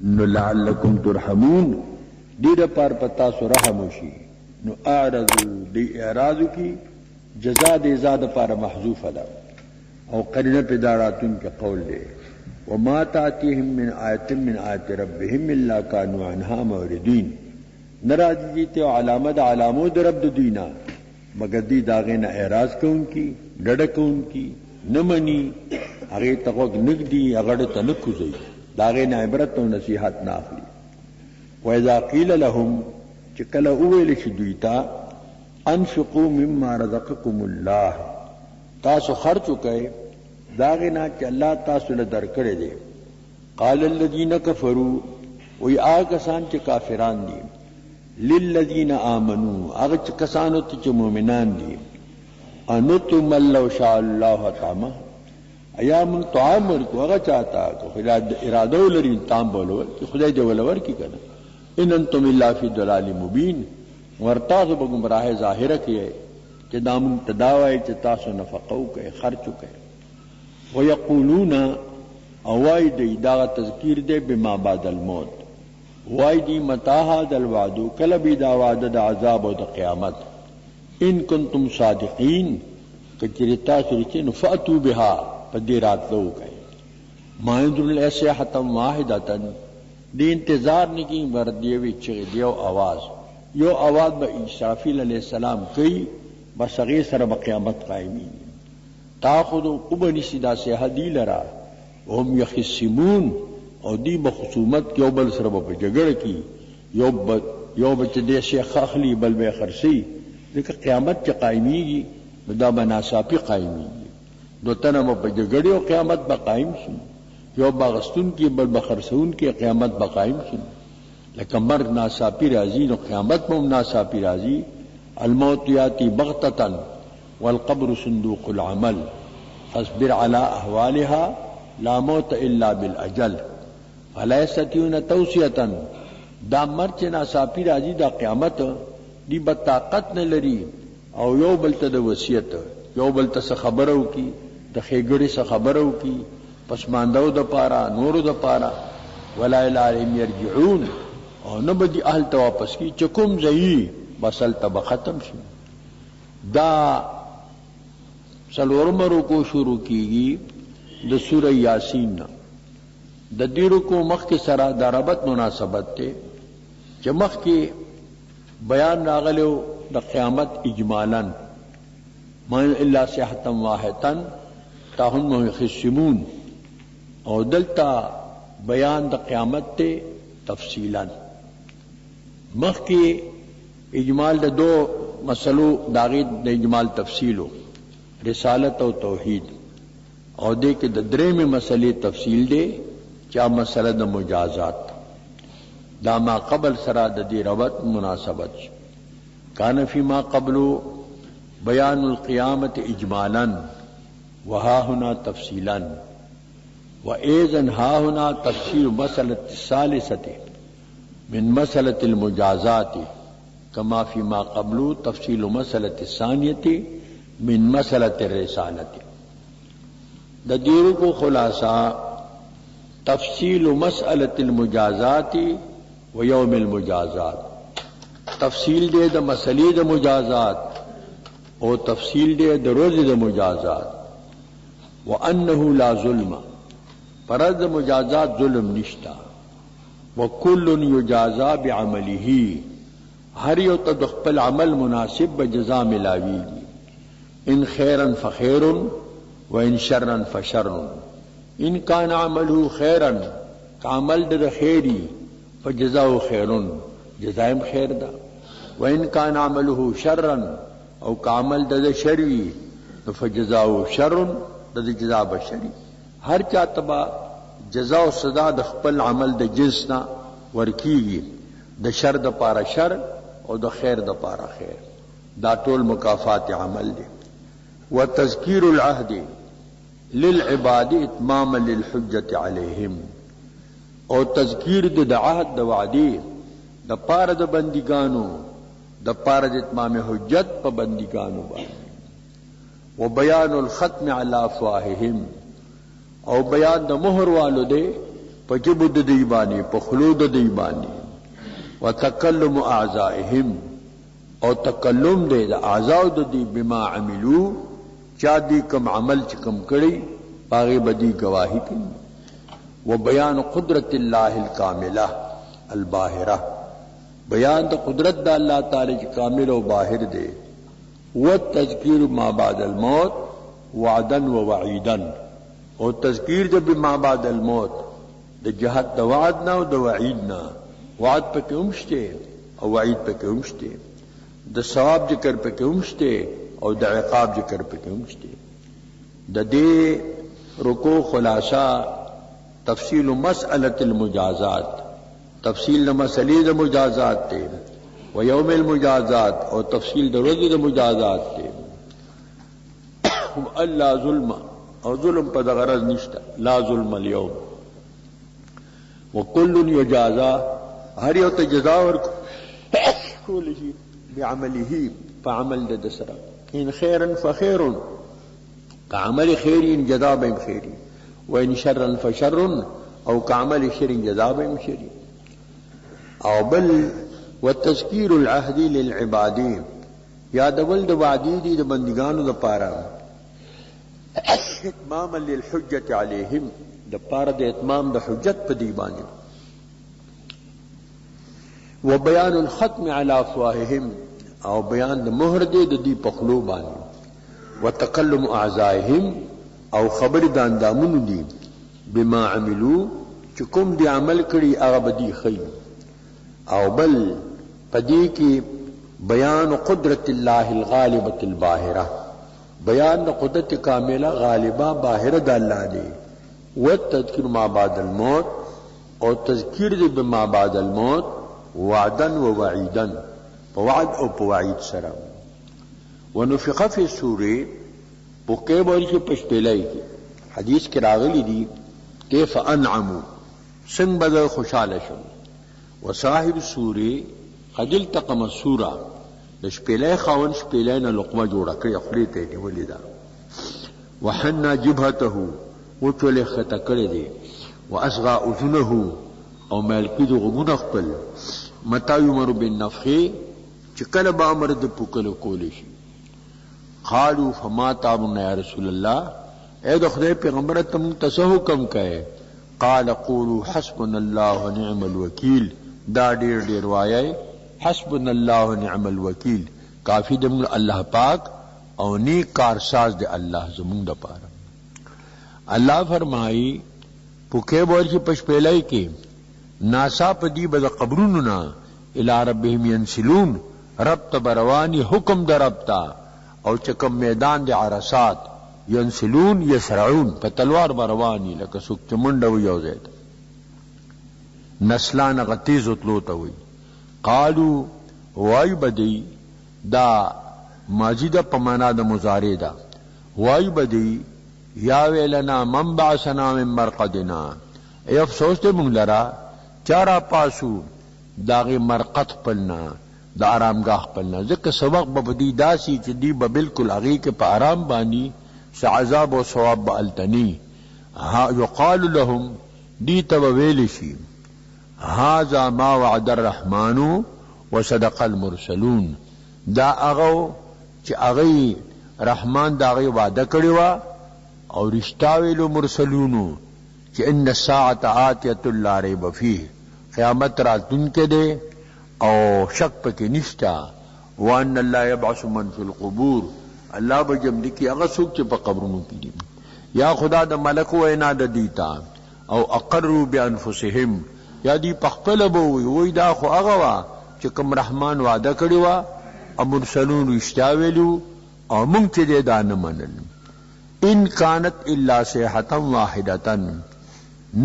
نو لعلکم ترحمون دیر پار پتا سو رحم شي نو اعرضو دی اعراضو کی جزا دی زاد پار محذوف ده او قرینه پیداراتون کے قول دے وما تاتیہم من آیت من آیت ربهم الا کانوا عنها معرضین نراضی جیتے علامت علامود رب دینا مگر دی داغینا اعراض کون کی ڈڑک ان کی نمنی اگے تقوک نگ دی اگڑ تنکوزی داغینا عبرت و نصیحت ناخلی وَإِذَا قِيلَ لَهُمْ چکل اویل شدویتا انفقوا مما رزقكم اللہ تاسو خرچو کئے داغینا چا اللہ تاسو لدر کرے دے قال الذین کفروا وی آگسان چا کافران دی للذین آمنوا آگ چا کسانو تا چا مومنان دی انتم لو شاء اللہ طعامہ ایا من طعام ورکو آگا چاہتا ارادو لرین طعام بولو کہ خدای جو ولور کی کنا ان انتم اللہ فی دلال مبین ورتاسو بگمراہ ظاہرہ کیے کہ دامن تداوائی چا تاسو نفقو کئے خرچو کئے ویقولون اوائی دی داغ تذکیر دے بما بعد الموت وائی دی متاہا دل وعدو کلبی دا وعد دا عذاب و دا قیامت ان کنتم صادقین کچرتا سرچے نفعتو بہا پدی رات لو گئے مائندر ایسے حتم واحدتا دی انتظار نکی وردیوی چگی دیو آواز یو آواز با اسرافیل علیہ السلام کئی بس اغیر سر بقیامت قائمی تاخدو ابنی سدا سے حدی لرا وهم یخصمون او دی بخصومت یو بل سر با جگڑ کی یو بچ دے شیخ اخلی بل بے خرسی لیکن قیامت چا قائمی گی دا بناساپی قائمی گی دو تنم با جگڑی و قیامت با قائم سن یو باغستون کی بل بخرسون کی قیامت با قائم سن لیکن مرد ناساپی رازی نو قیامت مم ناساپی رازی الموت یاتی بغتتا والقبر صندوق العمل فاصبر على احوالها لا موت الا بالاجل فلا يستطيعون توصیتا دا مرچ ناساپی رازی دا قیامت دی بطاقت نلری او یو بلتا دا وصیت یو بلتا سا خبرو کی دا خیگڑی سا خبرو کی پسماندو دا پارا نورو دا پارا ولا الہم یرجعون او نبدی اہل تا واپس کی چکم زئی بسل تب ختم شو دا سلورم رکو شروع کی گی دا سورہ یاسین دا دی رکو مخ کے سرا دا ربط مناسبت تے چا مخ کے بیان راغلو دا قیامت اجمالا من اللہ صحتم واحدن تاہن یخصمون او دلتا بیان دا قیامت تے تفصیلا مخ کے اجمال دا دو مسلو داغید دا اجمال تفصیلو رسالت و توحید اور دے کے درے میں مسئلے تفصیل دے چا مسئلہ دا مجازات دا ما قبل سرا دا دی ربط مناسبت کان فی ما قبلو بیان القیامت اجمالا وہا ہنا تفصیلا وَإِذَنْ هَا هُنَا تفصیل مسئلة الثالثة من مسئلة المجازات كما فی ما قبلو تفصیل مسئلة الثانیة من مسئلة الرسالة دا دیرو کو خلاصہ تفصیل مسئلة المجازات و یوم المجازات تفصیل دے دا مسئلے دا مجازات اور تفصیل دے دا روز دا مجازات وَأَنَّهُ لَا ظُلْمَ پرد مجازات ظلم نشتا وَكُلٌ يُجَازَى بِعَمَلِهِ ہر یو تدخپل عمل مناسب بجزا ملاوی گی ان خیرا فخیر وان شرا فشر ان کان عمله خیرا کعمل دا خیری فجزاؤ خیر جزائم خیر دا وان کان عمله شرا او کعمل دا شری فجزاؤ شر دا جزا بشری ہر چاہتبا جزا و صدا دا خپل عمل دا جنسنا ورکیگی دا شر دا پارا شر اور دا خیر دا پارا خیر دا طول مکافات عمل دے وتذکیر العہد للعباد اتماما للحجت علیہم اور تذکیر دا عہد دا وعدی دا پارا دا بندگانو دا پارا دا اتمام حجت پا بندگانو وبیان الختم علی افواہہم او بیان دا مہر والو دے پجبد دیبانی پخلود دیبانی وتکلم اعضائهم او تکلم دے دا اعضاء دی بما عملو چا دی کم عمل چکم کڑی باغی بدی گواہی کی وبیان قدرت اللہ الکاملہ الباہرہ بیان دا قدرت دا اللہ تعالی کی کامل و باہر دے والتذکیر ما بعد الموت وعدا و وعیدا اور تذکیر جب ما بعد الموت دا جہت دا وعدنا و دا وعیدنا وعد پہ کے امشتے اور وعید پہ کے امشتے دا ثواب ذکر پہ کے امشتے اور دا عقاب ذکر پہ کے امشتے دا دے رکو خلاصہ تفصیل مسئلۃ المجازات تفصیل مسئلے دا مجازات تے و یوم المجازات اور تفصیل دا روز دا مجازات تے اللہ ظلم اور ظلم پہ دا غرض نشتا لا ظلم اليوم وکل یجازا ہر یو تے جزا ورکو لشی بعمله فعمل دا سرا ان خیرا فخیر کعمل خیر جزا بهم خیر وان شرا فشر او کعمل شر جزا بهم شر او بل والتذکیر العهدی للعبادی یادول دا وعدی دی دا بندگانو دا پارا اتماما للحجت علیہم دا پارا دا اتمام دا حجت پا دیبانی وبیان الختم علی افواہہم او بیان دا مہر دے دا دی پخلو بانی وتکلم اعضائہم او خبر دا اندامونو دی بما عملو چکم دی عمل کری اغب دی خی او بل پدی کی بیان قدرت اللہ الغالبۃ الباہرہ بیان قدرت کاملہ غالبہ باہرہ دا اللہ دی والتذکر ما بعد الموت اور تذکیر دی بما بعد الموت وعدا و وعیدا وعد او وعید سرا ونفخ فی الصور بکے بول کے پشپیلائی کی حدیث کے راغلی دی کیف انعمو سنگ بدل خوشحال شم وصاحب الصور قد التقم الصورہ شپیلای خاون شپیلای نا لقمه جوڑا کری اخلی تیدی ولی دا وحنا جبهته وچولی خطا کری دی واسغا اذنه او مالکی دو غمون اخپل متا یمر بالنفخی چکل با امرد پکل کولیشی قالوا فما تعملنا یا رسول اللہ اے دو خدای پیغمبر تم تسہو کم کہے قال قولوا حسبنا اللہ ونعم الوکیل دا دیر دیر وایائی حسبنا اللہ ونعم الوکیل کافی دے منگ اللہ پاک او نیک کارساز دے اللہ زمونگ دا پارا اللہ فرمائی پکے بول کی پشپیلائی کے ناسا پدی بدا قبروننا الى ربهم ینسلون رب تبروانی حکم دا ربتا او چکم میدان دے عرصات ینسلون یسرعون پا تلوار بروانی لکا سکت منڈو یوزید نسلان غتیز اطلوتا ہوئی قالو وائی بدی دا ماضی دا پمانا دا مزارے دا وائی بدی یا ویلنا من بعثنا من مرقدنا اے افسوس دے منگ لرا چارا پاسو داغی مرقد پلنا دا آرامگاہ پلنا ذکر سبق ببدی دا سی چی دی ببلکل اغی کے پا آرام بانی سعذاب و ثواب با التنی یقال لهم دی تبویلشی هذا ما وعد الرحمن وصدق المرسلون دا اغو چی اغی رحمان دا اغی وعدہ کڑوا اور رشتاویلو مرسلونو چی ان الساعت آتیت لا ریب فیہ قیامت راتن کے دے او شک پکی نشتا وان اللہ یبعث من فی القبور اللہ بجم لکی اغسوک چی پا قبرنو کی دی یا خدا دا ملکو اینا دا دیتا او اقروا بانفسهم یا دی پخپل بوئی وی دا خو اغوا چکم رحمان وعدہ کڑوا امرسلون رشتاویلو او منگ چی دے دا نمانل ان کانت الا صیحتا واحدتا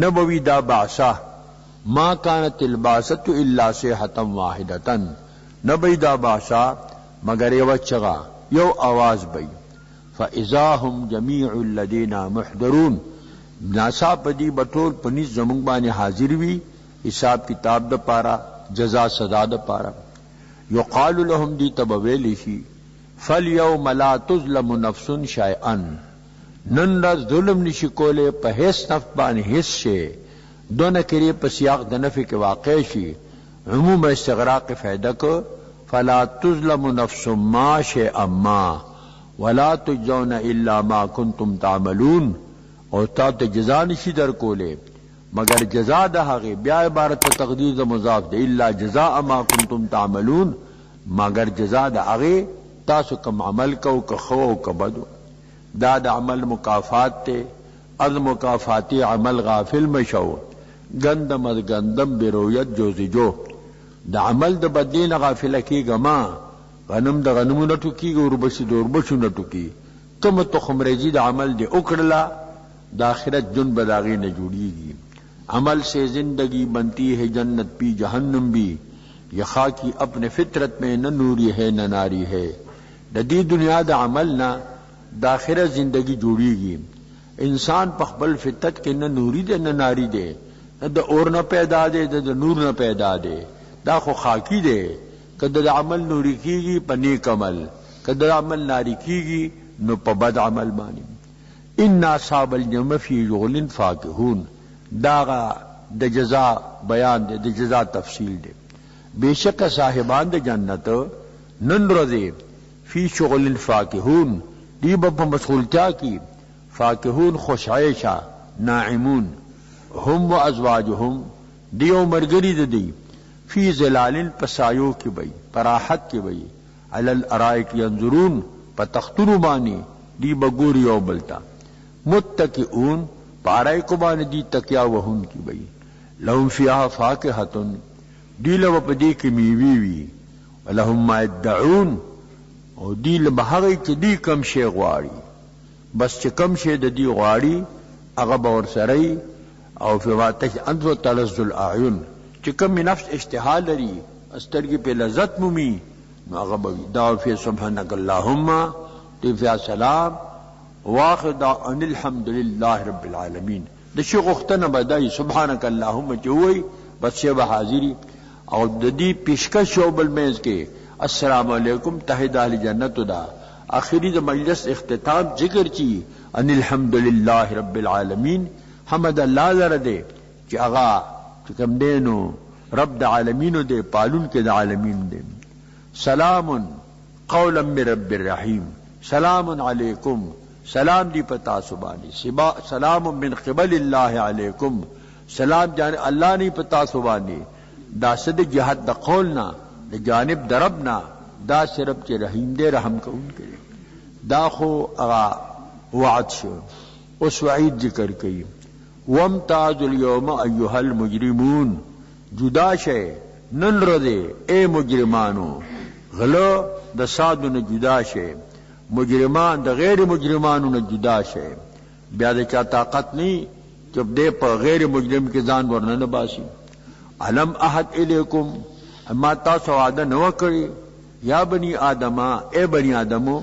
نبوی دا بعثا ما کانت الباست الا صیحتا واحدتا نبوی دا بعثا مگر یو چغا یو آواز بی فاذا هم جمیع الذین محضرون ناسا پدی بطول پنیز زمانگ بانی حاضر وی حساب کتاب دا پارا جزا سزا دا پارا یقال لهم دی تبویلیشی فالیوم لا تظلم نفس شیئا نن رز ظلم نشکولے پا حس نفس بانی حس شے دو نکری په سیاق د نفی کې واقع شي عموم استغراق فائدہ کو فلا تظلم نفس ما شیئا ما ولا تجزون الا ما کنتم تعملون او تا ته جزا نشي در کوله مگر جزا د هغه بیا عبارت تقدیر د مضاف دی الا جزاء ما کنتم تعملون مگر جزا د هغه تاسو کوم عمل کو که خو او که بدو دا د عمل مکافات ته از مکافاتی عمل غافل مشو گندم از گندم برویت جوزی جو د عمل د بدین غافل کیږه ما غنم د غنمو نه ټوکیږي وربشي د وربشو نه ټوکی کوم تخم ریزی د عمل دی وکړلا د آخرت جن بداغی نه جوړیږي عمل سے زندگی بنتی ہے جنت بھی جہنم بھی یہ خاکی اپنے فطرت میں نہ نوری ہے نہ ناری ہے دی دنیا دا عمل نہ داخرت زندگی جوڑیږي انسان پخبل فطرت کے نہ نوری دے نہ ناری دے نہ دا اور نہ پیدا دے دا نور نہ پیدا دے دا خو خاکی دے کد دا عمل نوری کیږي په نیک عمل کد دا عمل ناری کیږي نو په بد عمل باندې ان اصحاب الجنة فی شغل فاکهون داغا د جزا بیان دے د جزا تفصیل دے بیشک صاحبان د جنت نن روزے فی شغل فاکہون دی با مسئولتیا کی فاکہون خوش عیشا ناعمون ہم و ازواجہم دیو مرگری دی فی ظلال پسایو کی بئی پراحت کی بئی علی الارائک ینظرون پا تختنو بانی دی بگوری او بلتا متکئون پارائی کو بانی دی تکیا وہن کی بئی لهم فیہا فاکہتن دی لو پدی کی میوی وی ولهم ما ادعون او دی لبحغی چی دی کم شی غواری بس چی کم شی دی غواری اغب اور سرائی او فی واتش انتو تلز الاعین چی کم نفس اشتحال لری استرگی پہ لذت ممی نو اغبوی دعو فی سبحانک اللہم دی فی سلام واخر دعو ان الحمدللہ رب العالمین دا شیخ اختنا بدائی سبحانک اللہم چوئی بس شیب حاضری اور دی پیشکش شعب المیز کے السلام علیکم تحید اہل جنت دا آخری دا مجلس اختتام ذکر چی ان الحمدللہ رب العالمین حمد اللہ لردے چی اغا چکم دینو رب دا عالمینو دے پالون کے دا عالمین دے سلام قولا من رب الرحیم سلام علیکم سلام دی پتا سبانی سلام من قبل اللہ علیکم سلام جانے اللہ نہیں پتا سبانی دا صد جہت دا قولنا دا جانب دا ربنا دا صرف چی رحیم دے رحم کا ان کرے دا خو اغا وعد شو اس وعید ذکر کئی وامتاز اليوم ایوہا المجرمون جدا شے نن ردے اے مجرمانو غلو دا سادو نا جدا شے مجرمان دا غیر مجرمانو نا جدا شے بیا دا چا طاقت نہیں جب دے پا غیر مجرم کے ځان ورنہ باسی علم احد الیکم اما تاسو وعدہ نو کری یا بنی آدما اے بنی آدمو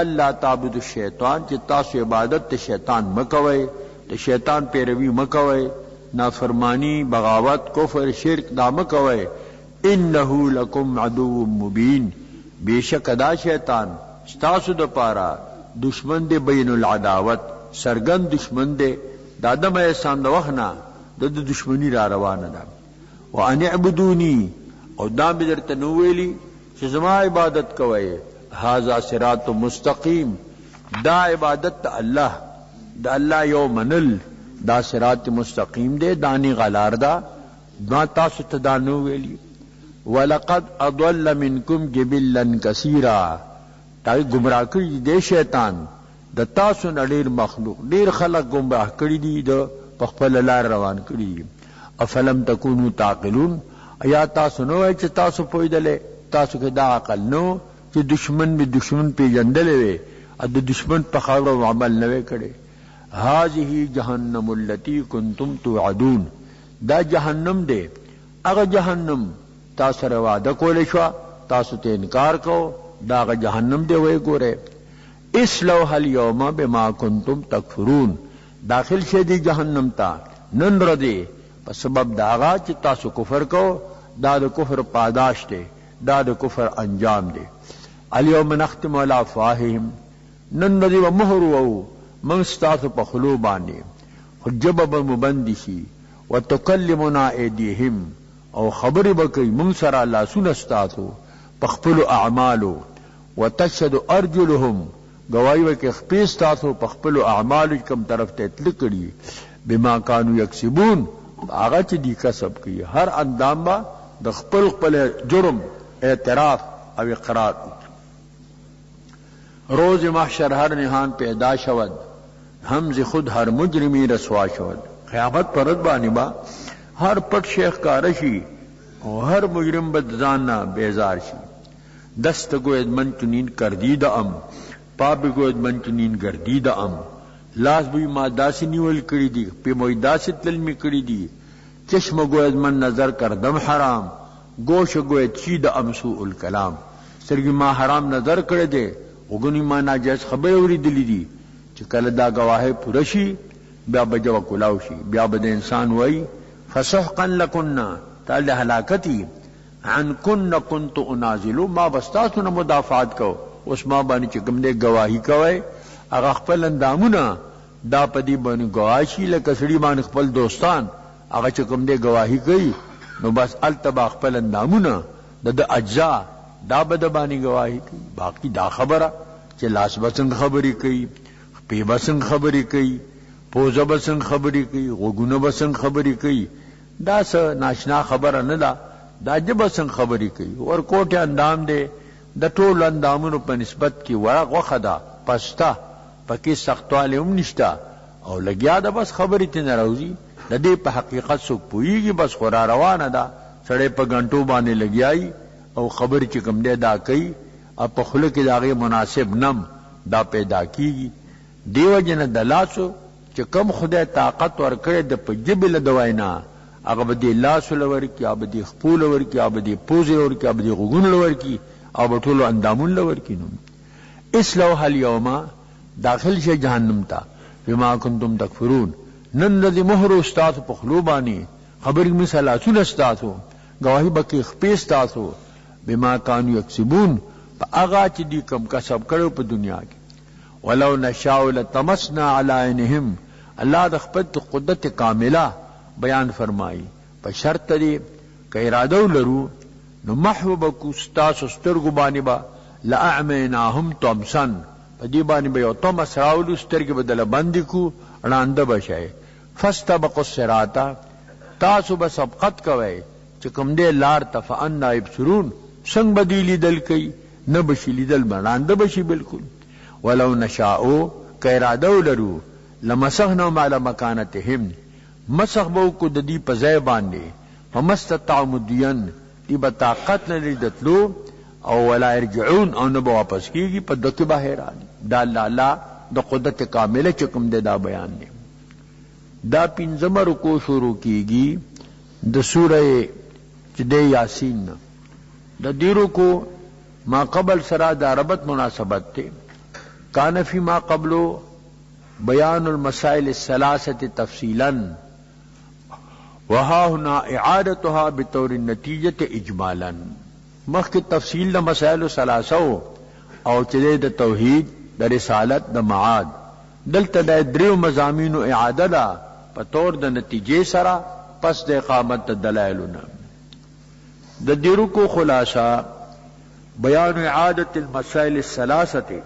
اللہ تعبد الشیطان چی تاسو عبادت تے شیطان مکوئے تے شیطان پیروی مکوئے نافرمانی بغاوت کفر شرک دا مکوئے انہو لکم عدو مبین بے شک دا شیطان ستاسو دا پارا دشمن دے بین العداوت سرگن دشمن دے دادم احسان دا وخنا دا دشمنی را روانا دا وان اعبدونی او دا بدر تنویلی چی زما عبادت کوئے حاضا صراط مستقیم دا عبادت تا اللہ دا اللہ یو منل دا صراط مستقیم دے دانی غلار دا دا تاسو تدانو ویلی وَلَقَدْ أَضَلَّ مِنْكُمْ جِبِلًّا كَثِيرًا تاکہ گمراہ کری دے شیطان دا تاسو نڈیر مخلوق دیر خلق گمراہ کری دی دا پخپل لار روان کری دی افلم تکونو تعقلون ایا تاسو نو ہے چی تاسو پویدلے تاسو کے دا عقل نو چی دشمن بھی دشمن پی جندلے وے اد دشمن پخاور و عمل نوے کڑے هذه جہنم اللتی کنتم توعدون دا جہنم دے اگر جہنم تاسو روادہ کولے شوا تاسو تے انکار کو دا اگر جہنم دے وے گورے اسلوها اليوم بما کنتم تکفرون داخل شدی جہنم تا نن ردے پس سبب داغا چی تاسو کفر کو دا دا کفر پاداش دے دا دا کفر انجام دے اليوم نختم علی افواہہم نن ردی و مہر وو من ستاسو پا خلو بانے حجب مبندشی وتکلمنا ایدیهم او خبر بکی من سرا لاسون استاتو پخپل اعمالو وتشهد ارجلهم گواہی وکي خپل تاسو پخپل اعمال کم طرف ته تلکړي بما كانوا يكسبون هغه چې دي کسب کوي هر اندام با د خپل جرم اعتراف او اقرار روز محشر هر نهان پیدا شود همز خود هر مجرمی رسوا شود قیامت پر باندې با هر پټ شیخ کارشی او هر مجرم بدزانا بیزار شي دست گوید من چنین کردید ام پاپ گوید من چنین گردید ام لاس بوی ما داسی نیول کری دی پی موی داسی تلمی کری دی چشم گوید من نظر کردم حرام گوش گوید چید ام سوء الکلام سرگی ما حرام نظر کرده وگنی ما ناجائز خبر اوری دلی دی چی کل دا گواہ پرشی بیا بجو کلاوشی بیا بد انسان وئی فسحقا لکننا تالی حلاکتی عن کن کنت انازلو ما بستاسونا مدافعات کو اس ما بانی چکم دے گواہی کوئے اگا خپل اندامونا دا پدی بانی گواہی لکسڑی بانی خپل دوستان اگا چکم دے گواہی کئی نو بس التبا خپل اندامونا دا اجزا دا بدا بانی گواہی کئی باقی دا خبرہ چی لاس بسنگ خبری کئی پی بسنگ خبری کئی پوزا بسنگ خبری کئی غگون بسنگ خبری کئی دا سا ناشنا خبر ندا دا جب سنگ خبری کئی اور کوٹ اندام دے دا ټول اندامونو په نسبت کی ورق وخدا پستا پکی سختواله هم نشتا او لګیا دا بس خبرې ته ناروزی د دې په حقیقت څوک پوهیږي بس خورا روانه ده سړی په غنټو باندې لګیای او خبر چې کوم دی دا کوي او په خله کې داغه مناسب نم دا پیدا کیږي دیو جن د لاسو چې کم خدای طاقت ورکړي د په جبل دواینا هغه به دی لاس لور کی هغه به دی خپل ور کی هغه به دی پوزه ور کی هغه به دی غوګون لور کی او بټولو اندامون لور کی نو اسلوح اليوم داخل شي جهنم تا بما کنتم تکفرون نن الذي مهر استاد په خلوبانی خبر مثالاتون استاسو گواہی بکی خپیس تاسو بما كانوا يكسبون اغا چې دی کم کسب کړو په دنیا کې ولو نشاء لتمسنا على عينهم الله د خپل قدرت کامله بیان فرمائی په شرط دی که اراده لرو نو محو بکو ستاسو سترګو باندې با لاعمیناهم تمسن په دې باندې به یو تمس راولو سترګې بدله بندي کو ړانده بشئ فاستبقوا الصراط تاسو به سبقت کوئ چې کوم دې لار تفعنا يبصرون څنګه بدیلی دل کوي نه بشي لیدل ړانده بشي بالکل ولو نشاء که اراده لرو لمسخنا على مكانتهم مسخ بو کو د دې په ځای باندې فمستطاعوا مدين دی به طاقت نه لیدتلو او ولا يرجعون او نه واپس کیږي په دکې بهر دا الله د قدرت کامله چې کوم دی دا بیان دی دا پنځم رکوع شروع کیږي د سوره چې د یاسین د دې رکوع ما قبل سره د عربت مناسبت ته کان فی ما قبل بیان المسائل الثلاثه تفصیلا وها هنا اعادتها بطور النتیجه اجمالا مخک تفصیل د مسائل ثلاثه او چې د توحید د رسالت د معاد دلته د دریو مضامینو اعاده ده په طور د نتیجې سره پس د اقامت دلایلونه د دیرو کو خلاصہ بیان اعاده المسائل الثلاثه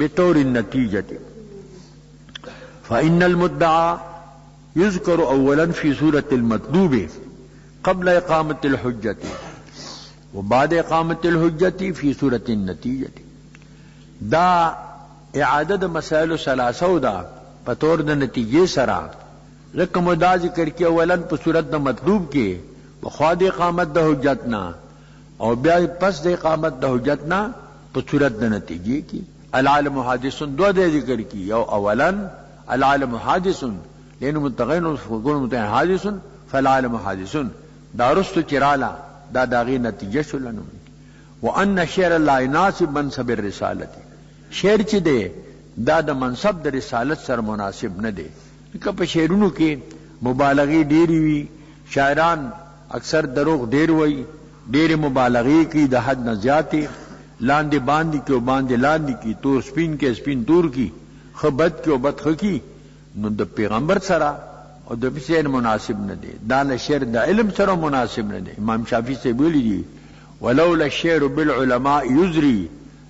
بطور النتیجه فان المدعى يذكر اولا في سورة المطلوب قبل اقامة الحجة وبعد اقامة الحجة في سورة النتيجة دا اعادة مسائل ثلاثه دا پتور دا نتیجے سرا رقم دا ذکر کی اولا پا سورت دا مطلوب کے بخواد اقامت دا حجتنا او بیا پس دا اقامت دا حجتنا پا سورت دا نتیجے کی العالم حادثن دو دے ذکر کی او اولا العالم حادثن لأنه متغين وقول متغين حادث فالعالم حادث دا رستو چرالا دا داغی نتیجه شلنو وان شعر لا يناسب منصب الرسالت شعر چی دے دا دا منصب دا رسالت سر مناسب نہ دے کہ پا شعرونو کے مبالغی دیری وی شاعران اکثر دروغ دیر وی دیر مبالغی کی دا حد نزیاتی لاندے باندی کی و باندے لاندی کی تور سپین کے سپین تور کی خبت کی و بد خکی نو د پیغمبر سره او د شعر مناسب نه دی، دا له شعر د علم سره مناسب نه دی. امام شافعي سے ویلي دي ولولا الشعر بالعلماء يزري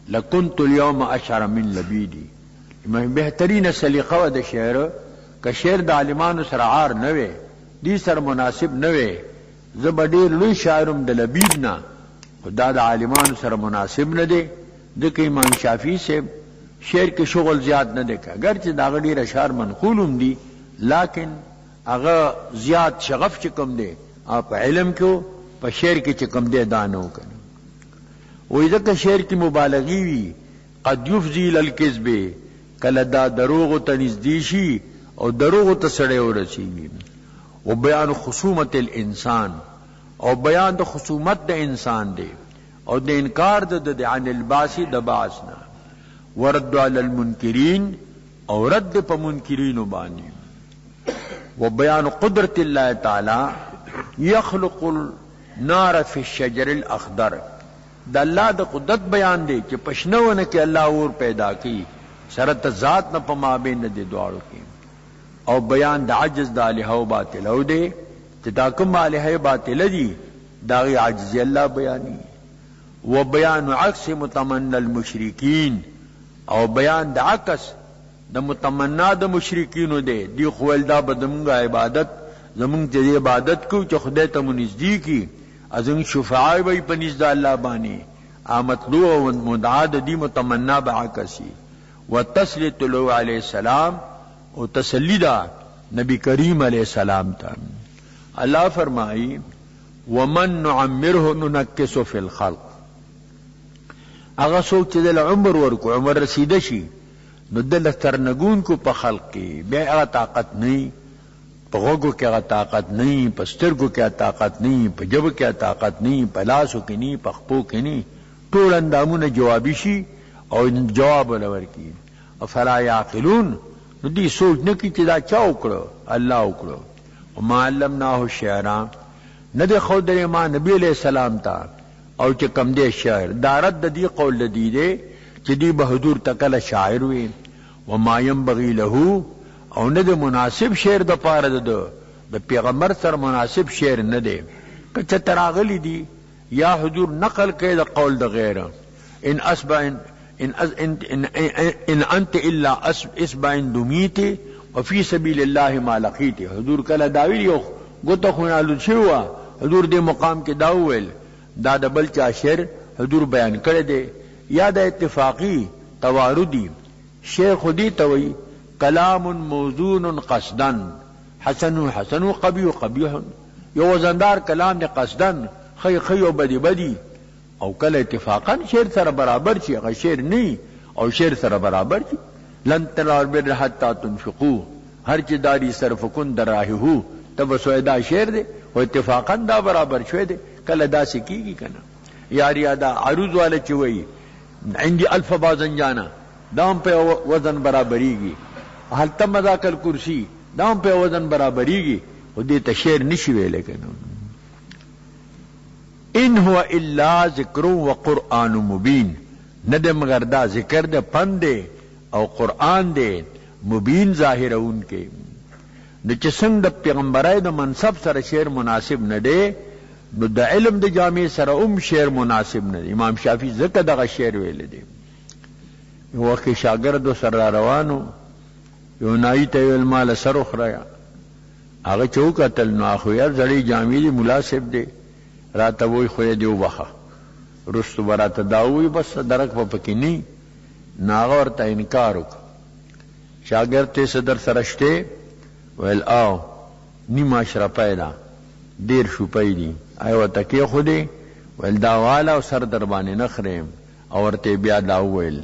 لكنت اليوم اشعر من لبيدي. بهترینه سلیقه و د شعر که شعر د عالمانو سره عار نه وي، دې سره مناسب نه وي، زه به ډېر لوی شاعرم د لبید نه، خو دا د عالمانو سره مناسب نه دی. ځکه امام شافعي صاحب شعر کې شغل زیات نه دی، اگرچې د هغه ډېر اشعار منقول هم دي، لیکن هغه زیات شغف چې کوم دی په علم کې په شعر کې چې کوم دی دا نه وکړي. وایي ځکه شعر کې مبالغې وي، قد یفضي الی الکذب، کله دا دروغو ته نږدې شي او دروغو ته سړی ورسېږي. و بیان خصومت الانسان، او بیان د خصومت د انسان دی او د انکار د عن الباس د باس نه. ورد علی المنکرین، او رد په منکرینو باندې. و بیان قدرت الله تعالی یخلق النار فی الشجر الاخضر، د الله د قدرت بیان دی چې پښنونه کې الله اور پیدا کی سره ته ذات نه په مابین د دواړو کې. او بیان د عجز د الہ او باطل او دی چې دا کوم الہ باطل دي دا غي عجز الله بیانی. و بیان عکس متمنى المشرکین، او بیان د عکس د متمنا د مشرکینو دی. دی خو دا بدمغه عبادت زمونږ چې عبادت کو چې خدای ته منځدي کی ازن شفاعه وي په نزد الله باندې امطلوع او مدعا د دی متمنا بعکسی. وتسلیت له علیہ السلام، او تسلیدا نبی کریم علیہ السلام تا. اللہ فرمائی ومن نعمره ننکسو فی الخلق، اغا سوک چی دل عمر ورکو عمر رسیده شی نو دل ترنگون کو پا خلق کی بے اغا طاقت نہیں، پا غوگو کی اغا طاقت نہیں، پا سترگو کی طاقت نہیں، پا جبو کی طاقت نہیں، پا لاسو کی نہیں، پا خپو کی نہیں، طول اندامون جوابی شی او جواب لور کی. افلا یعقلون، نو دی سوچ نکی چی دا چا اکڑو اللہ اکڑو. وما علمناه الشعر، ندی خود در ما نبی علیہ السلام تا او چی کم دے شعر دارد دی قول دی دے چی دی بحضور تکل شاعر وی. وما ينبغي له، او ندی مناسب شعر دا پارد دا پیغمبر سر مناسب شعر ندے کچھ تراغلی دی یا حضور نقل کے دا قول دا غیر. ان اسبع ان انت الا اسبع دمیت وفي سبيل الله ما لقيت. حضور کله داویل یو ګوته خونالو شوا حضور دې مقام کې داویل دا د بل چا شعر حضور بیان کړی دی یا د اتفاقی تواردی. شیخ خودی توي کلام موزون قصدا حسن حسن قبیح قبیح، یو وزندار کلام نه قصدا خی خی او بدی بدی، او کله اتفاقا شعر سره برابر شي هغه شعر نه او شعر سره برابر شي. لن تنالوا البر حتى تنفقوا، هر چې داری صرف کن دراهو تب سویدا شعر دی او اتفاقا دا برابر شوی دی. کله دا سکیږي کنه یاري ادا عروض والے چوي عندي الف بازن جانا دام په وزن برابرېږي، هل تم ذاک الکرسی دام په وزن برابرېږي، او دې ته شعر نشي ویل کنه. ان هو الا ذکر و قرآن مبین، ندے مگر دا ذکر دے پند دے او قرآن دے مبین ظاہر ان کے. نو چې څنګه د پیغمبرای د منصب سره شعر مناسب نه دی نو د علم د جامع سره شعر مناسب نه دی. امام شافعی زکه دغه شعر ویل دی. یو وخت شاګرد سره روانو یو نای ته ویل مال سر خرایا، هغه چوکتل نو اخو یار زړی جامع دی مناسب دی راته وای خو دې وبخه رستو براته داوی بس درک په پکې نی ناغه ورته انکار وک. شاګرد ته صدر سرشته ویل او نیمه اشرفه ده دیر شو پیدي ایو تکي خو دې ویل دا والا او سر در باندې نخرم او ورته بیا دا ویل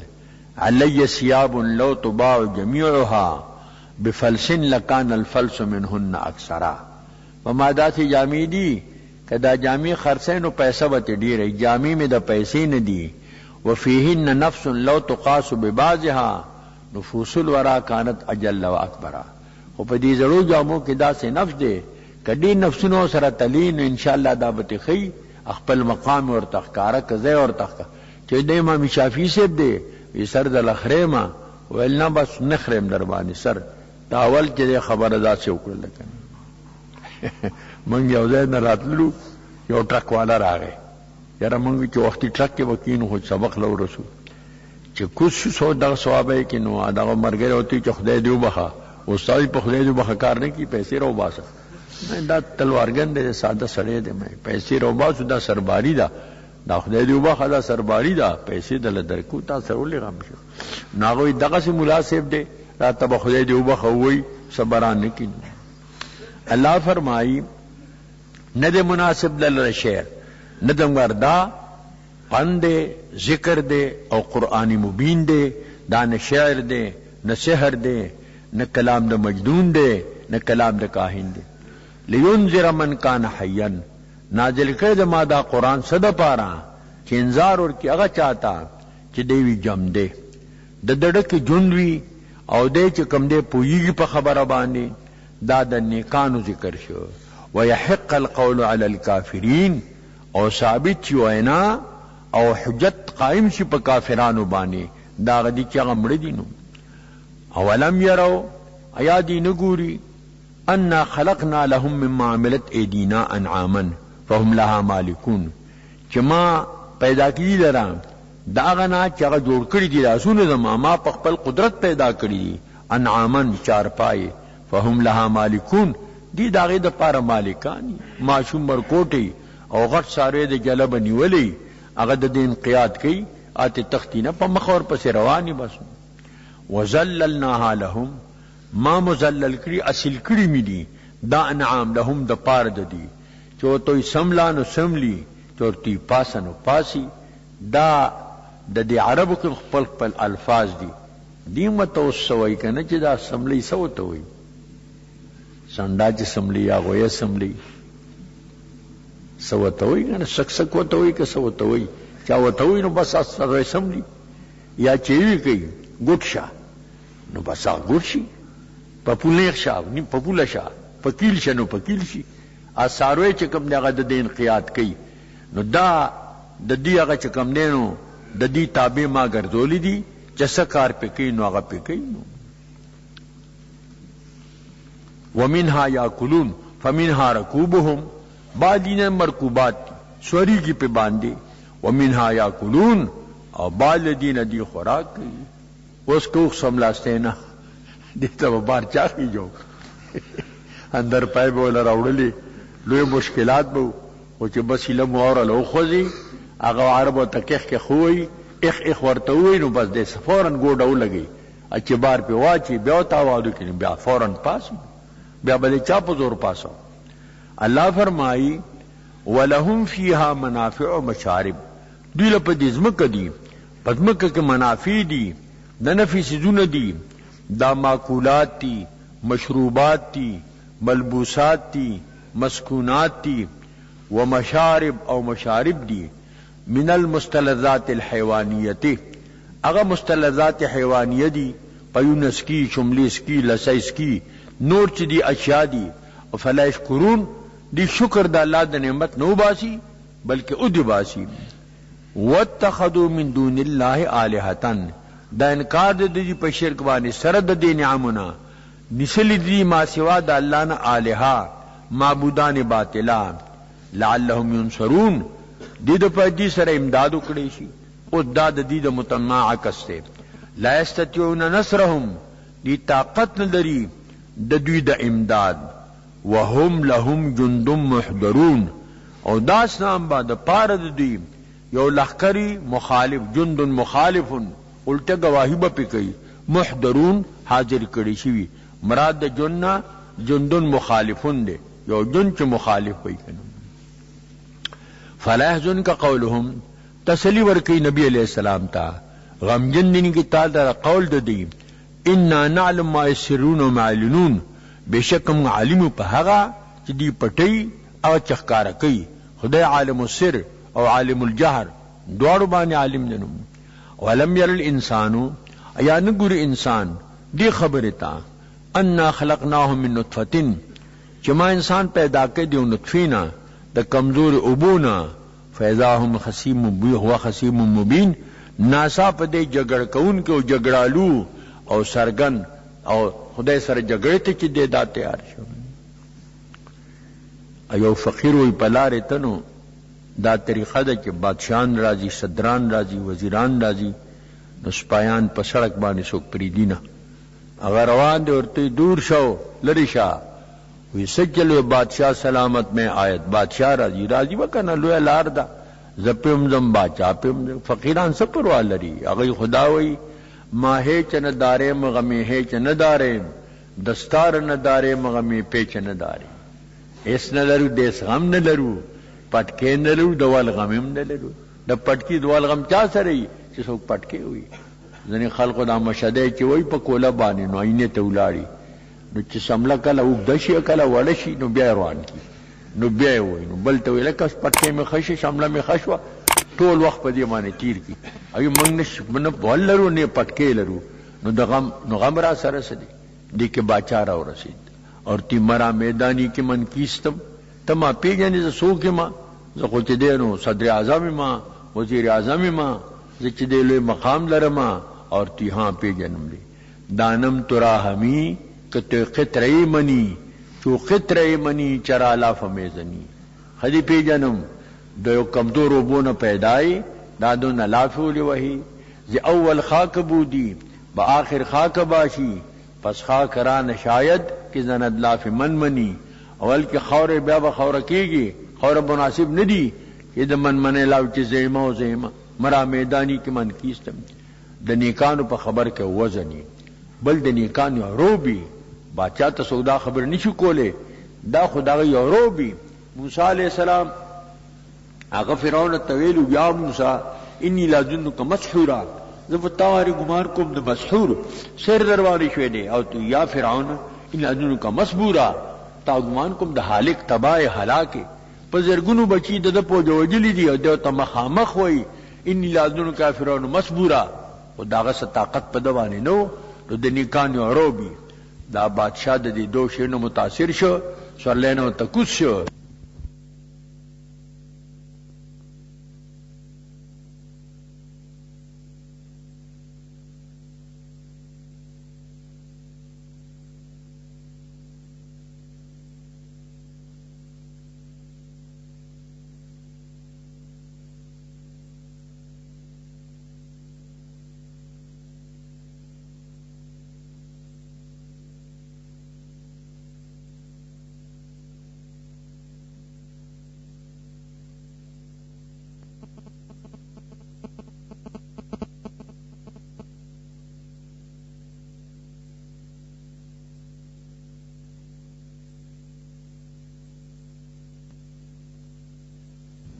علی ثياب لو تباع جميعها بفلس لكان الفلس منهن اکثرا. وما داتی جامع دی کدا جامع خرڅه نو پیسې وته ډیره، جامع می د پیسې نه دی. وفيهن نفس لو تقاس ببعضها نفوس الورا كانت اجل واكبر. خو په دې زړو جامو کې دا سه نفس دی کدی نفسونو سره تلین ان شاء الله دا به خي خپل مقام اور تخکارا کزه اور تخ چې د امام شافعي سیب دی وی سر د لخرېما ولنا بس نخرم در باندې سر تاول چې خبره دا څه وکړل کنه. منگ یو ځای نه راتللو یو ټرک والا راغی یاره منگ چې وختي ټرک کې وکینو خو سبق لو رسو چې کوز شو سو دغه ثواب یې کې نو دغه ملګری ورته چې خدای دې وبخه استاد په خدای دې وبخه کار نه کي پیسې راو باسه دا تلوارګن دې ساده سړی دی مې پیسې راو باسو دا سرباری دا دا خدای دې وبخه دا سرباری دا پیسې دل درکو تاسو ولې غم شو ناغوی دغه سي مناسب دی راته به خدای دې وبخه وای صبران نه کین الله فرمایي نه دې مناسب دل شعر نه دمردا پند ذکر دے او قرآن مبین دے دا نہ شعر دے نہ سحر دے نہ کلام دا مجنون دے نہ کلام دا کاہن دے لینذر من کان حیا نازل کړه د ما دا قرآن صد پارا چې انذار ور کی هغه چاہتا چې دیوی جم دے د دړک جونوی او دې چې کم دے پویږي په خبره باندې دا د نیکانو ذکر شو ويحق القول على الكافرين او ثابت شي وینا او حجت قائم شي په کافرانو باندې دا غدي چې هغه مړ دي نو اولم يروا ایا دي نګوري ان خلقنا لهم مما عملت ايدينا انعاما فهم لها مالكون چې ما پیدا کړی لرم دا غنا چې هغه جوړ کړی دي رسول زما ما په خپل قدرت پیدا کړی دي انعاما چار پای فهم لها مالكون دي داغه د پاره مالکان ماشوم مرکوټي او غټ ساره د جلب نیولې هغه د دین قیاد کوي اته تختینه په مخور پس رواني بس وذللناها لهم ما مذلل کړي اصل کړي می دي دا انعام لهم د پاره د دي چوتوي سملانو سملی چورتی پاسنو پاسی دا د دې عربو کې خپل خپل الفاظ دي دیمه توسوي کنه چې دا سملی سو ته وي سنډا چې سملی یا غوې سملی سوتوي کنه سک وتوي که سوتوي چا وتوي نو بس سره سملی یا چوي کوي ګټشا نو بس ګټشي پپولې شاو ني پپوله شا پکیل شنو پکیل شي اثاروي چې کوم دغه د دین قیاد کوي نو دا د دې هغه چې کوم دینو د دې تابع ما ګرځولې دي چې سکار پکې نو هغه پکې نو ومنها یاکلون فمنها رکوبهم بعدین مرکوبات سوری کی پہ باندھے ومنها یاکلون اور بالدین دی خوراک اس کو سملاستے نا دیتا وہ بار چاہی جو اندر پائے بولا راوڑلی لوی مشکلات بو او چې بس علم اور لو خوځي هغه عربو تکخ کې خوې اخ ورته نو بس دې فورن ګوډو لګي چې بار په واچي بیا تا وادو کې بیا فورن پاس بیا بل چا په زور پاسو الله فرمایي ولهم فيها منافع و مشارب دوی له په دې ځمکه دي په ځمکه کې منافع دي د نفي سيزونه دي دا ماکولات دي مشروبات دي ملبوسات دي مسکونات دي ومشارب او مشارب دي من المستلذات الحيوانية اغا مستلذات حيوانية دي پیونس کی شملیس کی لسیس کی نور چی دی اشیاء دی فلا یشکرون دی شکر دا اللہ دا نعمت نو باسی بلکہ ادی باسی واتخذوا من دون اللہ آلہتن دا انکار دی پا شرک بانی سرد دی نعمنا نسل دی ما سوا دا اللہ نا آلہا معبودان باطلا لعلهم ينصرون دی دا پا دی سر امدادو کڑیشی او دا دی دا متناع کستے لا یستطيعون نصرهم دی طاقت ندری د دوی د امداد وهم لهم جند محضرون او داس نام با د پار د دوی یو لخکری مخالف جند مخالف الٹا گواہی با پی کئی محضرون حاضر کری شوی مراد د جنہ جند مخالفون دے یو جن چ مخالف وی کنو فلا يحزن کا قولهم تسلی ورکی نبی علیہ السلام تا غمجن دین کی تا در قول د دی انا نعلم ما يسرون وما يعلنون بشکم عالم په هغه چې دی پټي او چخکار کوي خدای عالم السر او عالم الجهر دوړو باندې عالم دنو ولم ير الانسان ایا نګور انسان دی خبره تا ان خلقناه من نطفه چې ما انسان پیدا کړ دی نطفینا د کمزور ابونا فاذا هم خصيم هو خصيم مبين ناسا په دې جګړه کون کې او جګړالو او سرګن او خدای سره جګړه ته چې دې دا تیار شو ایو فقیر وی پلار تنو دا طریقه ده چې بادشاہان راځي، صدران راځي، وزیران راځي، نو سپایان په سړک باندې څوک پریږدي نه. هغه روان دی ورته دور شو لرې شه، وی سجل بادشاہ سلامت میں آیت، بادشاہ راځي راځي وکنه لویه لار ده، زه پم ځم باچا پم ځم. فقیران څه پروا لري؟ هغه خدا وی ما هیچ نه دارم غمی هیچ نه دارم، دستار نه دارم غمی پیچ نه دارم. اس نه لرو دیس غم نه لرو، پټکې نه لرو دوال غم هم نه لرو. د پټکی دوال غم چا سره وي چې څوک پټکې وي؟ ځینې خلکو دا مشهده چې وایي په کوله باندې نو عینې ته ولاړي، نو چې سمله کله اوږده شي کله وړه شي نو بیا روان کي، نو بیا یې وایي نو بل ته وایي لکه پټکې مې ښه شي سمله مې ښه شوه، ټول وخت په دې باندې تیر کي. ایو موږ نه بول لرو نه پټکې لرو، نو د غم را سره څه دی؟ دې کې باچا را ورسېد اور تی مرا میدانی کې من کیستم، ته ما پېژنې زه څوک یم؟ زه خو چې دی نو صدر اعظم یم، وزیر اعظم یم، زه چې دی لوی مقام لرم. اور تی ہاں پیژنم دی دانم ترا ہمی کہ قطرے منی چو قطرے منی چرا لاف میزنی. خدی پیژنم دو کمزور وبونه پیدای دادو نلافو لوہی زی اول خاک بودی با آخر خاک باشی پس خاک ران شاید کہ زند لاف من منی. اول کی خور بیا بخور کیگی خور مناسب ندی یہ د من من لاو چې زیمه او زیمه مرا میدانی کې من کیستم. د نیکانو په خبر کې وزنی بل د نیکانو روبی باچا ته سودا خبر نشو کوله، دا خدای یو روبی. موسی علیہ السلام هغه فرعون ته ویلو یا موسی انی لازنک مسحورا، زه په تاواری ګمار کوم د مسحور سر دروانی شوی دی، او تو یا فرعون انی لازنک مسبورا، تا ګمان کوم د هالک تبای هلاکه په زرګونو بچی د په جوړجلی دی او د ته مخامخ وای انی لازنک فرعون مسبورا، او داغه ست طاقت په دوانه نو نو د نیکانو عربی. دا بادشاہ د دې دوه شینو متاثر شو، سورلینو تکوس شو.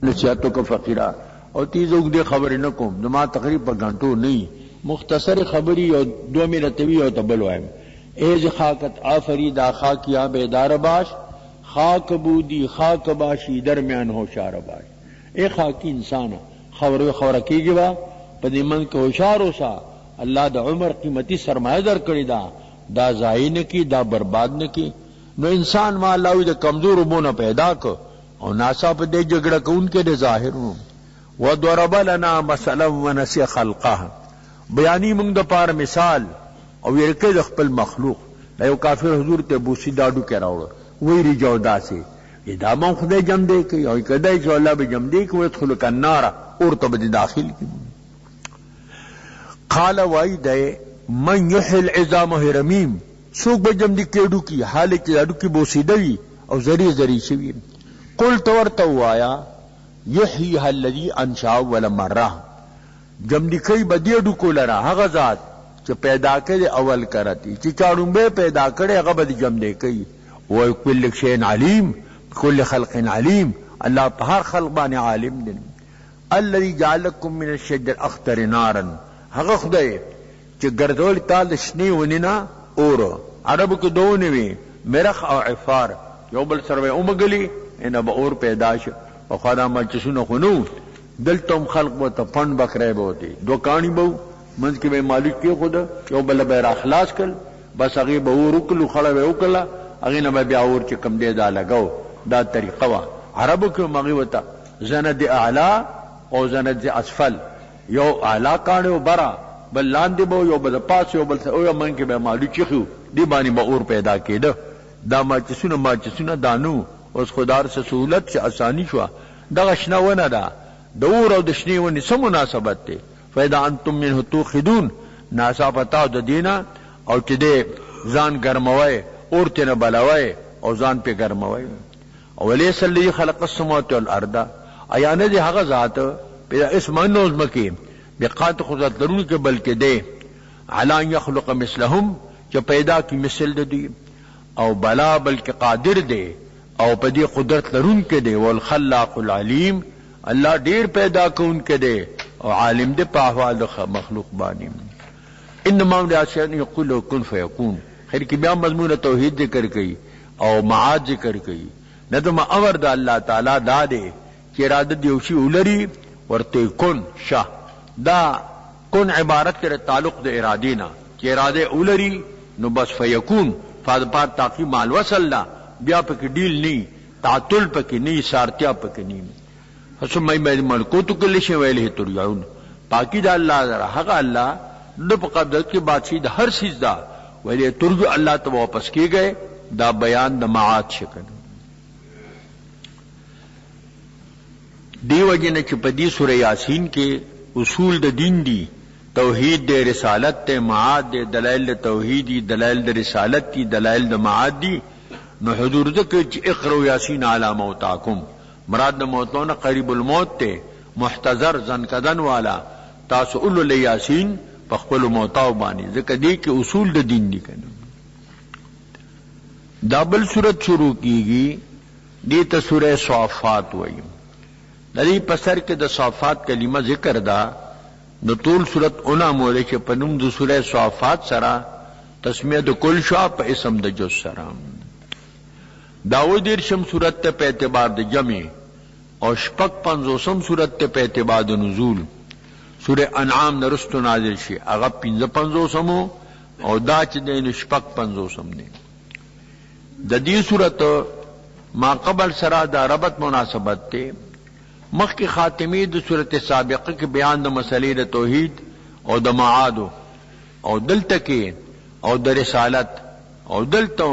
نصیحتوں کا فقیرہ اور تیز اگدے خبر نہ کوم دما تقریب پر گھنٹوں نہیں مختصر خبری اور 2 منٹ وی اور تبل وائم ایز خاکت آفرید خاکیا بیدار باش خاک بودی خاک باشی درمیان ہوشار باش. اے خاکی انسان خبر کی گوا پدی من کے ہوشار ہوسا اللہ دا عمر قیمتی سرمایہ در کری دا ضائع نہ کی دا برباد نہ کی. نو انسان ما اللہ دا کمزور بونا پیدا کو اور ناسا پہ دے جگڑا کو ان کے دے ظاہر ہوں. وَضَرَبَ لَنَا مَثَلًا وَنَسِيَ خَلْقَهَا بیانی منگ دا پار مثال اور یرکے دا خپل مخلوق. لیو کافر حضور تے بوسی داڈو کہہ رہا وہی رجاو دا سے یہ دامان خدای جم دے کے اور کدائی جو اللہ بھی جم دے کے وَيَدْخُلُكَ النَّارَ اور تو بدی داخل کی. قال وائی دے من یحل عظام رمیم سوک بجم دی کیڑو کی حال کی داڈو کی بوسی دوی اور زری زری شوی. قل تورتو آیا یحییها الذی انشاء اول مرہ جم دی کئی بدیڑو کو لرا هغه ذات چې پیدا کړي اول کرتی چې چاړومبه پیدا کړي هغه بد جم دی کئی. و کل شیء علیم کل خلق علیم اللہ په هر خلق باندې عالم دی. الذی جعلکم من الشجر اخضر نارا هغه خدای چې ګرځول تعالی شنی ونینا اور عربو کې دوه وی مرخ او عفار یو بل سره اومګلی ان به اور پیدا شو او خدا ما چسونه خنو دلتم خلق و ته پن بکره بوتی دوکانی بو منځ کې به مالک کې خود یو بل به اخلاص کړ بس هغه به ورکلو خړه به وکړه هغه نه بیا اور چې کم دی دا لګاو. دا طریقه وا عربو کې مغي وتا زند اعلی او زند اسفل یو اعلی کانو برا بل لاندې بو یو بل پاس یو بل او من کې به مالک خو دی باندې به اور پیدا کېده. دا ما چسونه دانو اوس خدار سے سہولت سے آسانی شوا دغه شنه ونه ده د اور او د شنې ونې څه مناسبت دی فاذا انتم منه توقدون ناصافتا د دینا او چې دې ځان ګرموي اور ته نه بلوي او ځان په ګرموي او وليس الذي خلق السماوات والارض ایا نه دې هغه ذات په اسمان نوز مکی بقات قدرت ضرور کې بلکې دې علی یخلق مثلهم چې پیدا کی مثل دې او بلا بلکې قادر دې او په دې قدرت لرون کې دې والخلاق العلیم الله ډیر پیدا کون کې دې او عالم دې په احوال مخلوق باندې انما الاشیاء یقول کن فیکون خیر کې بیا مضمون توحید ذکر کړي او معاد ذکر کړي ندم امر د الله تعالی دا دې چې اراده دی وشي ولري ورته کن شاه دا کن عبارت تر تعلق د ارادینا چې اراده ولري نو بس فیکون فاذ تاقی مال وصلنا بیا پک ډیل نی تعطل پک نی سارتیا پک نی ثم ملکوت کل شی ویله ترجعون پاکی دا الله ذرا حق الله د په قبضت کې بادشاہي د هر چیز دا ویله ترجع الله ته واپس کیږي دا بیان د معاد شکل دی وجنه چې په دې سوره یاسین کې اصول د دین دی توحید د رسالت ته معاد د دلائل توحیدی دلائل د رسالت دی دلائل د معاد دی نو حضور ذکر چې اقرأ یاسین علی موتاکم مراد د موتونه قریب الموت ته محتضر زنکدن والا تاسو اول یاسین په خپل موتاو باندې ځکه دی کې اصول د دین دی کنه دا بل صورت شروع کیږي دې ته سوره صافات وایي د دې په سر کې د صافات کلمه ذکر ده نو ټول صورت اونا مولا چې په نوم د سوره صافات سره تسمیه د کل شو په اسم د جز سره داود ارشم صورت ته په اعتبار د جمع او شپږ پنځوسم صورت ته په اعتبار د نزول سوره انعام نرستو نازل شي هغه 55 او دا چې د شپږ پنځوسم دی د دې صورت ما قبل سره د ربط مناسبت ته مخ کی خاتمی د صورت سابقه کې بیان د مسلې د توحید او د معاد او دلته کې او د رسالت او دلته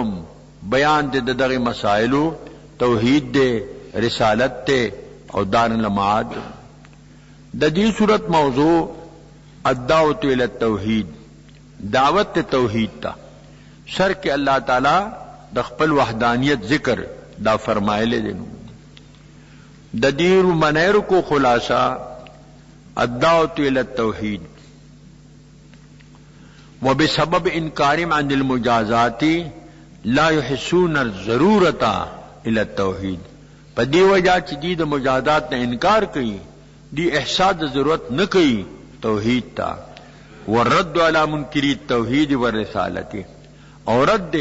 بیان د دغه مسائلو توحید د رسالت ته او دار المعاد د دې صورت موضوع الدعوت الى التوحید دعوت توحید تا سر کې الله تعالی د خپل وحدانیت ذکر دا فرمایله دي د دیر منیر کو خلاصہ الدعوت الى التوحید وبسبب انکارهم عن المجازات لا يحسون الضرورت الى التوحید په دی وجہ چې دی د مجازات نه انکار کوي دی احساس د ضرورت نه کوي توحید تا ورد علی منکری التوحید والرسالت او رد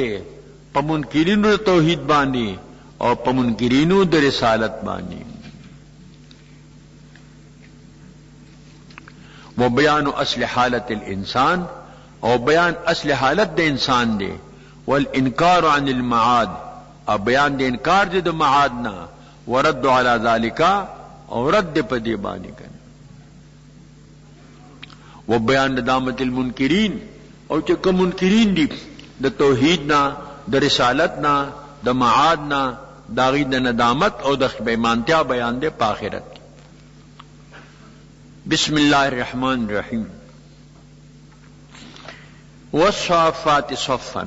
په منکرینو توحید باندې او په منکرینو د رسالت باندې و بیان اصل حالت الانسان او بیان اصل حالت د انسان دی والانکار عن المعاد او بیان د انکار د معاد نه ورد علی ذالک او رد په دی باندې کنه و بیان ندامت المنکرین او چې کوم منکرین دي د توحید نه د رسالت نه د معاد نه داغی د ندامت او د بېمانتیا بیان دی په آخرت بسم اللہ الرحمن الرحیم والصافات صفا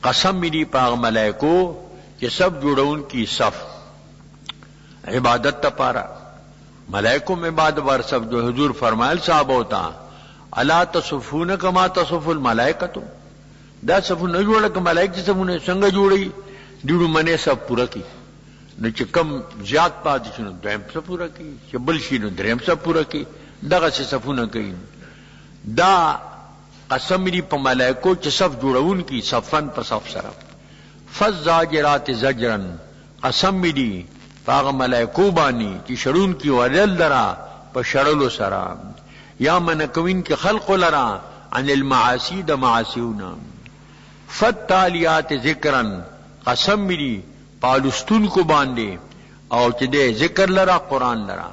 قسم میری پاغ ملائکو کہ سب جوڑون کی صف عبادت تپارا ملائکوں میں بعد بار سب جو حضور فرمائل صاحب ہوتا الا تصفون کما تصف الملائکۃ دا صف نہ جوڑا کہ ملائک جسے انہیں سنگ جوڑی دیڑو منے سب پورا کی نو چې کم زیات پاتې شنو دریم څه پورا کی چې بل شي نو دریم څه پورا کی دغه څه صفونه کوي دا قسم دی په ملائکو چې صف جوړون کی صفن په صف سره فزاجرات زجرن قسم دی هغه ملائکو باندې چې شړون کی ورل درا په شړلو سره یا منکوین کی خلق لرا عن المعاصی د معاصیونا فتالیات ذکرن قسم دی پالستون کو باندے او چې دې ذکر لرا قرآن لرا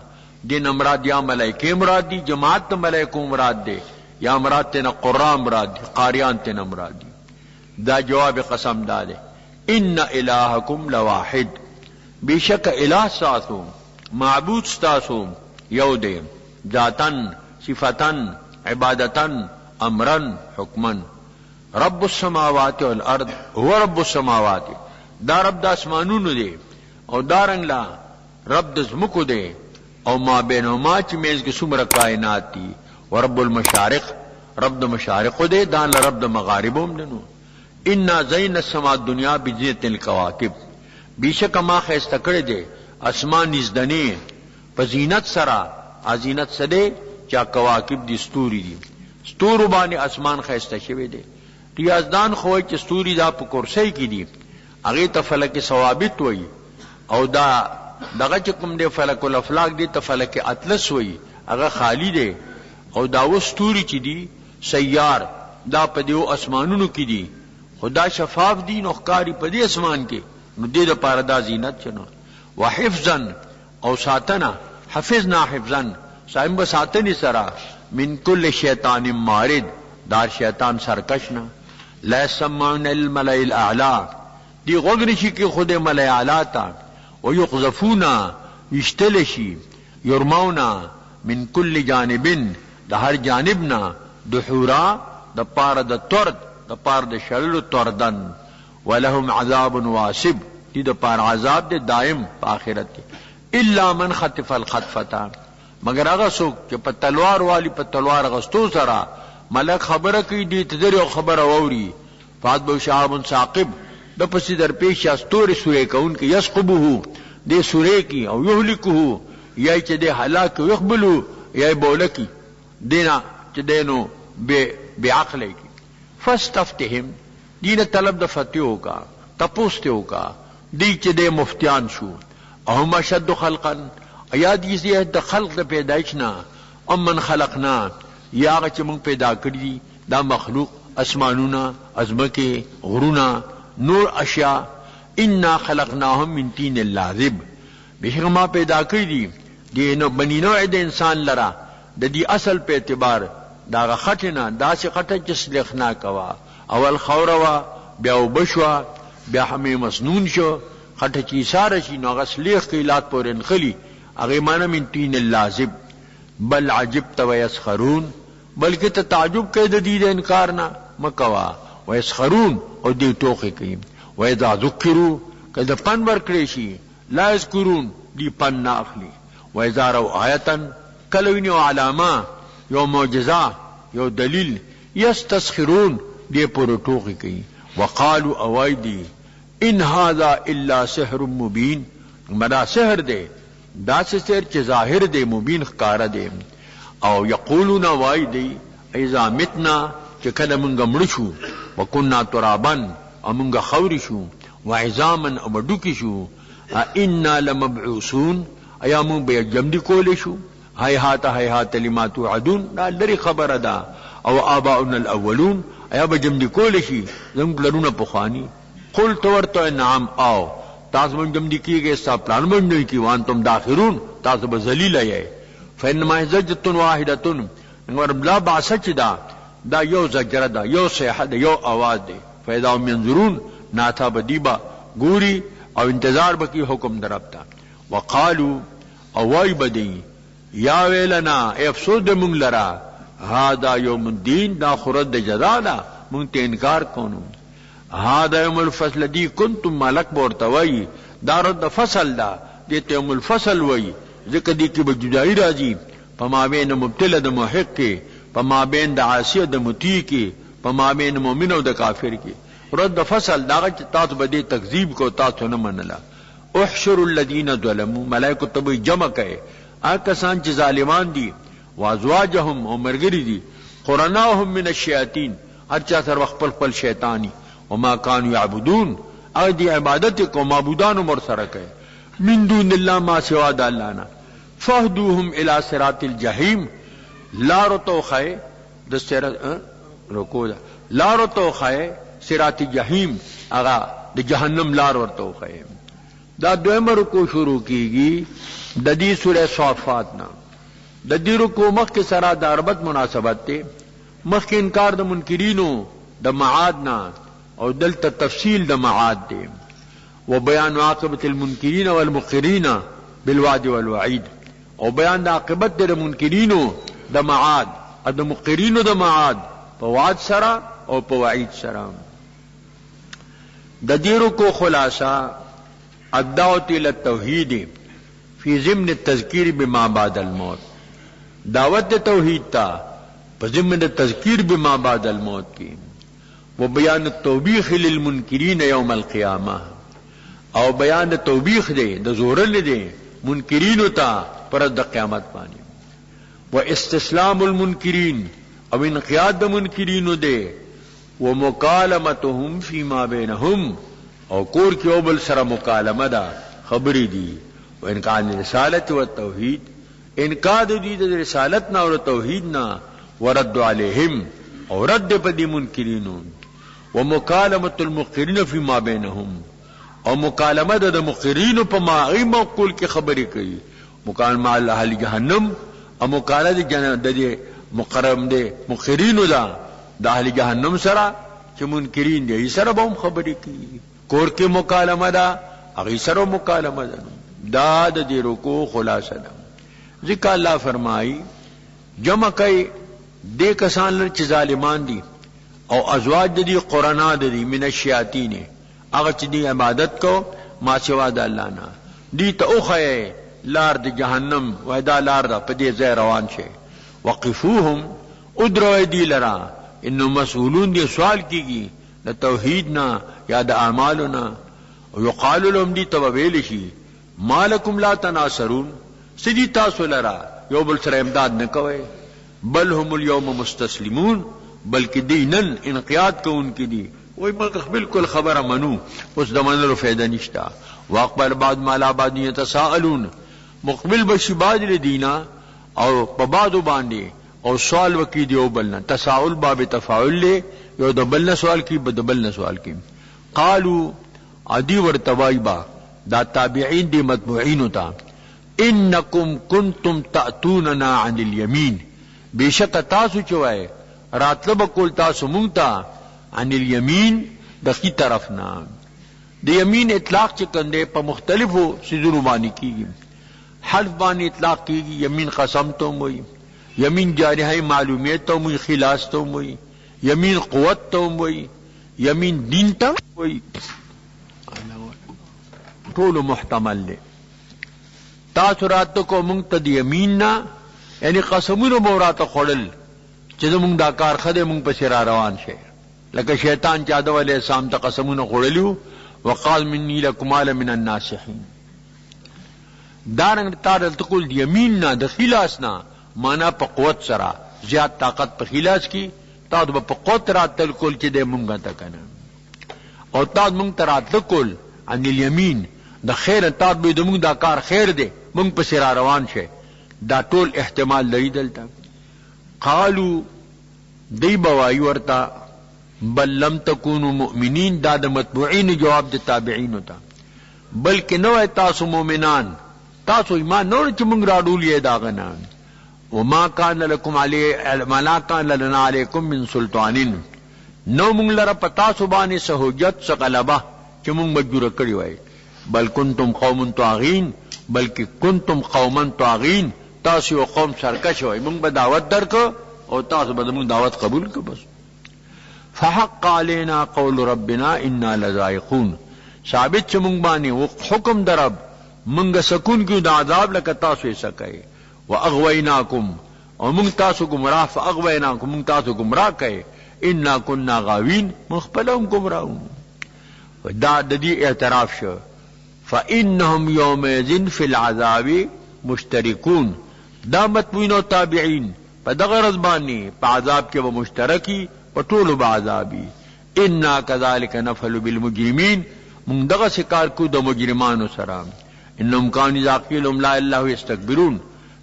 دین امراد یا ملائکه مراد دی جماعت ملائکو مراد دی یا مراد تینا قرآن مراد دی قاریان تینا مراد دی دا جواب قسم دا دے ان الہکم لواحد، بیشک الہ ستاسو معبود ستاسو یو دے، ذاتن صفتن عبادتن امرن حکمن. رب السماوات والارض هو رب السماوات، دا رب دا اسمانونو دے او دارنگ لا رب دا زمکو دے او ما بینهما چی میز کی سمر کائنات دی. ورب المشارق رب دا مشارقو دے، دان لا رب دا مغاربوم دنو. انا زین السماء الدنیا بزینت الکواکب، بیشک ما خیستکڑ دے اسمان نزدنی پزینت سرا، ازینت سدے چا کواکب دی ستوری دی، ستورو بانی اسمان خیسته شوی دی. ریاضدان خوی چه ستوری دا پا کرسی کی دی، اغی تا فلک ثوابت وی، او دا دغه چکم دی فلک الافلاق دی تا فلک اطلس وی، اغا خالی دی. او دا و ستوری چی دی سیار دا پا دیو اسمانونو کی دی، خدا شفاف دی نخکاری پا دی اسمان کی، نو دی دا پاردا زینت چنو. وحفظن او ساتنا، حفظنا حفظن سائم بساتنی سرا، من کل شیطان مارد دار شیطان سرکشنا. لا سمعن الملئ الاعلا، دی غگنشی کی خود ملئ اعلا تا. ویقذفونا یشتلشی، یرمونا من کل جانبن دا ہر جانبنا، دحورا دا پار دا ترد، دا پار دا شلل تردن. ولهم عذاب واسب، دی دا پار عذاب دے دائم پا آخرت کے. الا من خطف الخطفتا، مگر اغا سوک چه پا تلوار والی پا تلوار غستو سرا ملک خبر کی دی تدری و خبر ووری فات بو شعاب ثاقب، دا پسی در پیش استور سورے کا ان کی یسقبہو دے سورے کی او یہلکہو، یا چه دے حلاک یقبلو یا بولکی دینا چه دینو بے عقلے کی. فاستفتہم دین طلب دا فتیو کا تپوستیو کا، دی چه دے مفتیان شو. اہم اشد خلقا، یاد کسی ہے دا خلق دا پیدایشنا، امن خلقنا یا آغا چه منگ پیدا کردی دا مخلوق اسمانونا ازمکے غرونا نور اشیاء. انا خلقناهم من تین اللازب، بیشک ما پیدا کردی دی بنی نوع دا انسان لرا دا دی اصل پہ اعتبار دا غا خطنا دا سی خطا چس لخنا کوا، اول خوروا بیا بشوا بیا ہمیں مسنون شو، خطا چی سارشی نو غا سلیخ کی لات پور انخلی اغیمانا من تین اللازب. بل عجبت ویسخرون، بلکہ تا تعجب کہہ دید انکارنا مکوا، ویسخرون اور دی ٹوخی کئی. ویذا ذکرو کہ دا پن برکڑیشی لا یذکرون دی پن نا اخلی. ویذا رو آیتن کلوینی و علامہ یو معجزہ یو دلیل یستسخرون دی پر ٹوخی کئی. وقالو اوائی دی ان هذا الا سحر مبین، مدا سحر دے دا سے سیر چه ظاہر دے مبین خکار دے. او یقولون وائی دی ایزا متنا چه کل منگا مرشو وکننا ترابن او منگا خوری شو وعظامن او مدوکی شو انا لمبعوثون ایا من بے جمدی کولی شو. حیحات لما توعدون دا لری خبر دا. او آباؤنا الاولون ایا بجمدی کولی شی زنگ لرون پخوانی. قل تورتو نعم آو تاس من جمدی کی گئے سا پلان من نہیں کی وانتم داخرون تاس بزلیل ہے. فانما زجتن واحدتن، لا باسچ دا یو زجر دا یو صیحہ دا یو آواز دے. فاذا هم ينظرون ناتا بدیبا گوری او انتظار بکی حکم دربتا. وقالو اوائی بدی یا ویلنا اے افسوس دے منگ لرا، هذا یوم الدین دا خورد دے جزا دا منگ تے انکار کونو. هذا یوم الفصل دی کنتم مالک بورتا وی دا رد فصل دا دیتا یوم الفصل وی ذکر دی کی بجدائی رازی پما بین مبتل دا محق کے، پما بین دا عاصی دا مطیع کے، پما بین مومن و دا کافر کے. رد فصل دا غچ تاسو بدے تکذیب کو تاسو نمانلا. احشر الذین ظلموا، ملائکو تبوی جمع کئے آکسان چی ظالمان دی، وازواجہم او مرگری دی، قرناهم من الشیاطین ہر چا سر وقت پل شیطانی. وما كانوا يعبدون اگدی عبادت کو معبودان مر سرکے من دون اللہ ما سوا دا اللہ نا. فہدوہم الى صراط الجحیم، لارو تو خائے لارو تو خائے صراط الجحیم اگا دا جہنم لارو تو خائے. دا دویم رکو شروع کی گی دا دی سورہ صافات نا. دا دی رکو مخ کے سرا دا عربت مناسبت تے، مخ کے انکار دا منکرینو دا معاد نا او دلتا تفصیل دا معاد دے. وبيان عاقبة المنكرين والمقرين بالوعد والوعيد، او بیان د عاقبت د منکرینو د معاد او د مقرینو د معاد په وعد سره او په وعید سره. د دیرو کو خلاصہ الدعوة الى التوحید فی ضمن التذکیر بما بعد الموت، دعوت توحید تا په ضمن التذکیر بما بعد الموت کی، و بیان التوبیخ للمنکرین یوم القیامہ، او بیان توبیخ دے د زورل دے منکرینو تا پر د قیامت باندې، و استسلام المنکرین او انقیاد د منکرینو دے، و مکالمتهم فیما بینهم او کور کی او بل سره مکالمه دا خبری دی، و انکار رسالت و توحید، انکار دی د رسالت نا او توحید نا، ورد علیہم او رد په دی منکرینو، و مکالمت المقرین فیما بینهم او مکالمه د مقرینو په ماغی موقول کی خبری کوي، مکالمه اهل جهنم او مکالمه د مقرم دے مقرینو دا د اهل جهنم سره چې منکرین دی سره به هم خبرې کوي، کور کې مکالمه ده هغه سره مکالمه ده. دا د دې رکوع خلاصه ده. ځکه الله فرمایي جمع کوي دې کسان چې ظالمان دي او ازواج دي قرانا دي من الشیاطین، هغه چې دی عبادت کو ما سوا د الله نه، دي ته اوخه لار د جهنم ودا لار ده په دې ځای روان شي، وقفوهم ادرو دی لرا انه مسئولون دی سوال کیږي د توحید نه یا د اعمالو نه، او یقال لهم دی توبیل شي مالکم لا تناصرون، سدی تاسو لرا یو بل سره امداد نه کوي، بل هم اليوم مستسلمون، بلکې دینن انقیاد کوونکې دي، وای مخ بالکل خبره منو، اوس د منلو فائدہ نشتا. واقبل بعد ما لا بعد يتساءلون، مقبل بشي بعد لدینا او په بعضو باندې او سوال وکي دی او بلنا، تساؤل باب تفاعل له یو د بلنا سوال کی بد بلنا سوال کی. قالوا ادي ورتوایبا دا تابعین دی متبوعین تا، انکم کنتم تاتوننا عن اليمین، بیشک تاسو چوای راتلب کول تاسو مونتا عن الیمین دخی طرفنا. د یمین اطلاق چې کنده په مختلفو سيزونو باندې کیږي، حلف باندې اطلاق کیږي، یمین قسم ته وایي، یمین جارحه معلومیت ته وایي، خلاص ته وایي، یمین قوت ته وایي، یمین دین ته وایي، ټول محتمل له تاسو راتو کو مونږ ته د یمین نه یعنی قسمونو مورات خړل چې مونږ دا کار خده مونږ په سر روان شي، لکه شیطان چې آدم علیه السلام ته قسمونه خړلیو، وقال منی لکم من الناصحین. دارنګ تار تقول د یمین نه د خلاص نه معنا په قوت سره زیات طاقت په خلاص کی، تاسو په قوت راتل کول چې د مونږه تا کنه، او تاسو مونږ تراتل کول ان الیمین د خیر، تاسو به د مونږ دا کار خیر دی مونږ په سر روان شي، دا ټول احتمال لري دلته. قالو دی بوای ورتا بل لم تکونوا مؤمنین، دا د متبوعین جواب د تابعین ہوتا، بلکہ نو تاسو مؤمنان، تاسو ایمان نور چې مونږ راډول یې داغنا، وما کان لکم علی ما کان لنا علیکم من سلطان، نو مونږ لره پتا سو باندې سہوجت غلبہ چې مونږ مجبور کړی وای، بل کنتم قوم طاغین، بلکہ کنتم قوما طاغین، تاسو قوم سرکش وای، مونږ به دعوت درکو او تاسو به مونږ دعوت قبول کو بس. فحق علينا قول ربنا انا لذائقون، ثابت چې مونږ باندې حکم درب مونږ سکون کیو د عذاب لکه تاسو یې سکای، واغویناکم او مونږ تاسو گمراه، فاغویناکم مونږ تاسو گمراه کای، انا كنا غاوین مخبلهم گمراهون. دا د دې اعتراف شو، فانهم يومئذ في العذاب مشتركون، دا متبوین او تابعین په دغه غرض باندې په عذاب کې به مشترکی، په ټولو به عذابی. انا كذلك نفعل بالمجرمین، مونږ دغه شکار کو د مجرمانو سره، انهم كانوا اذا قيل لهم لا اله الا الله يستكبرون،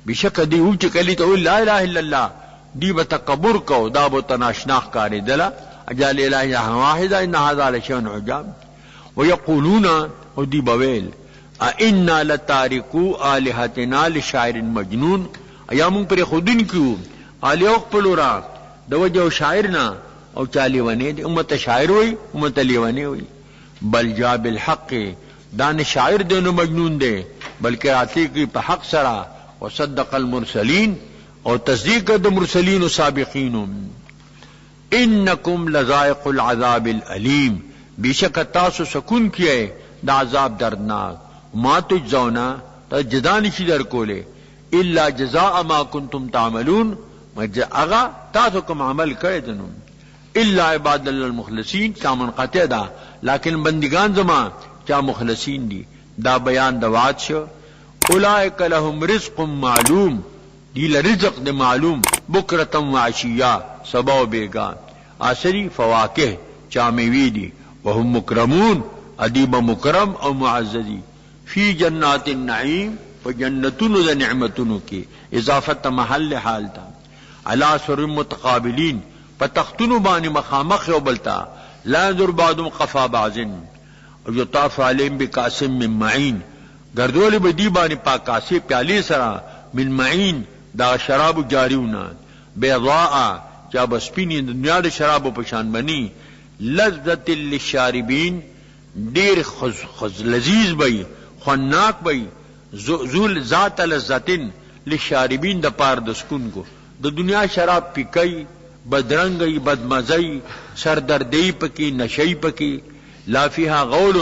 بشک دی او چې کلی ته لا اله الا الله دی به تکبر کو، دا به تناشناخ کاری دلا اجل اله واحد ان هذا لشيء عجاب. ويقولون او دی بویل ائنا لتاركوا الهتنا لشاعر مجنون، ایا مون پر خودن کیو الیو خپلورا د وجو شاعرنا او چالی ونی دی امت شاعر وی امت لیونی وی. بل جاء بالحق، دان شاعر دے نو مجنون دے بلکہ آتی کی پا حق سرا وصدق المرسلین اور تصدیق د مرسلین و سابقین انکم لذائق العذاب العلیم بیشک تاسو سکون کیے دا عذاب دردناک ما تجزونا تا جزا نشی در کولے الا جزاء ما کنتم تعملون اغا تاسو کم عمل کرے دنو الا عباد اللہ المخلصین چا منقطع دا لیکن بندگان زمان چا مخلصین دی دا بیان دوات شو اولئک لهم رزق معلوم دی لرزق دی معلوم بکرتم وعشیہ سبا و بیگان آسری فواکہ چامیوی دی وهم مکرمون ادیب مکرم او معززی فی جنات النعیم و جنتون دا نعمتون کی اضافت محل حال تا علا سر متقابلین پتختون بانی مخامخ و بلتا لا ينظر بعضهم قفا بعضن یطاف علیم بکاسم من معین گردول بدی بانی پاکاسی پیالی سرا من معین دا شراب جاریونا بیضاء چا بسپینی دنیا دا شراب پشان بنی لذت للشاربین دیر لذیذ بئی خناک بئی زول ذات لذتن للشاربین دا پار دسکن کو دا دنیا شراب پی کئی بدرنگی بدمزی سردردی پکی نشی پکی لا فیها غول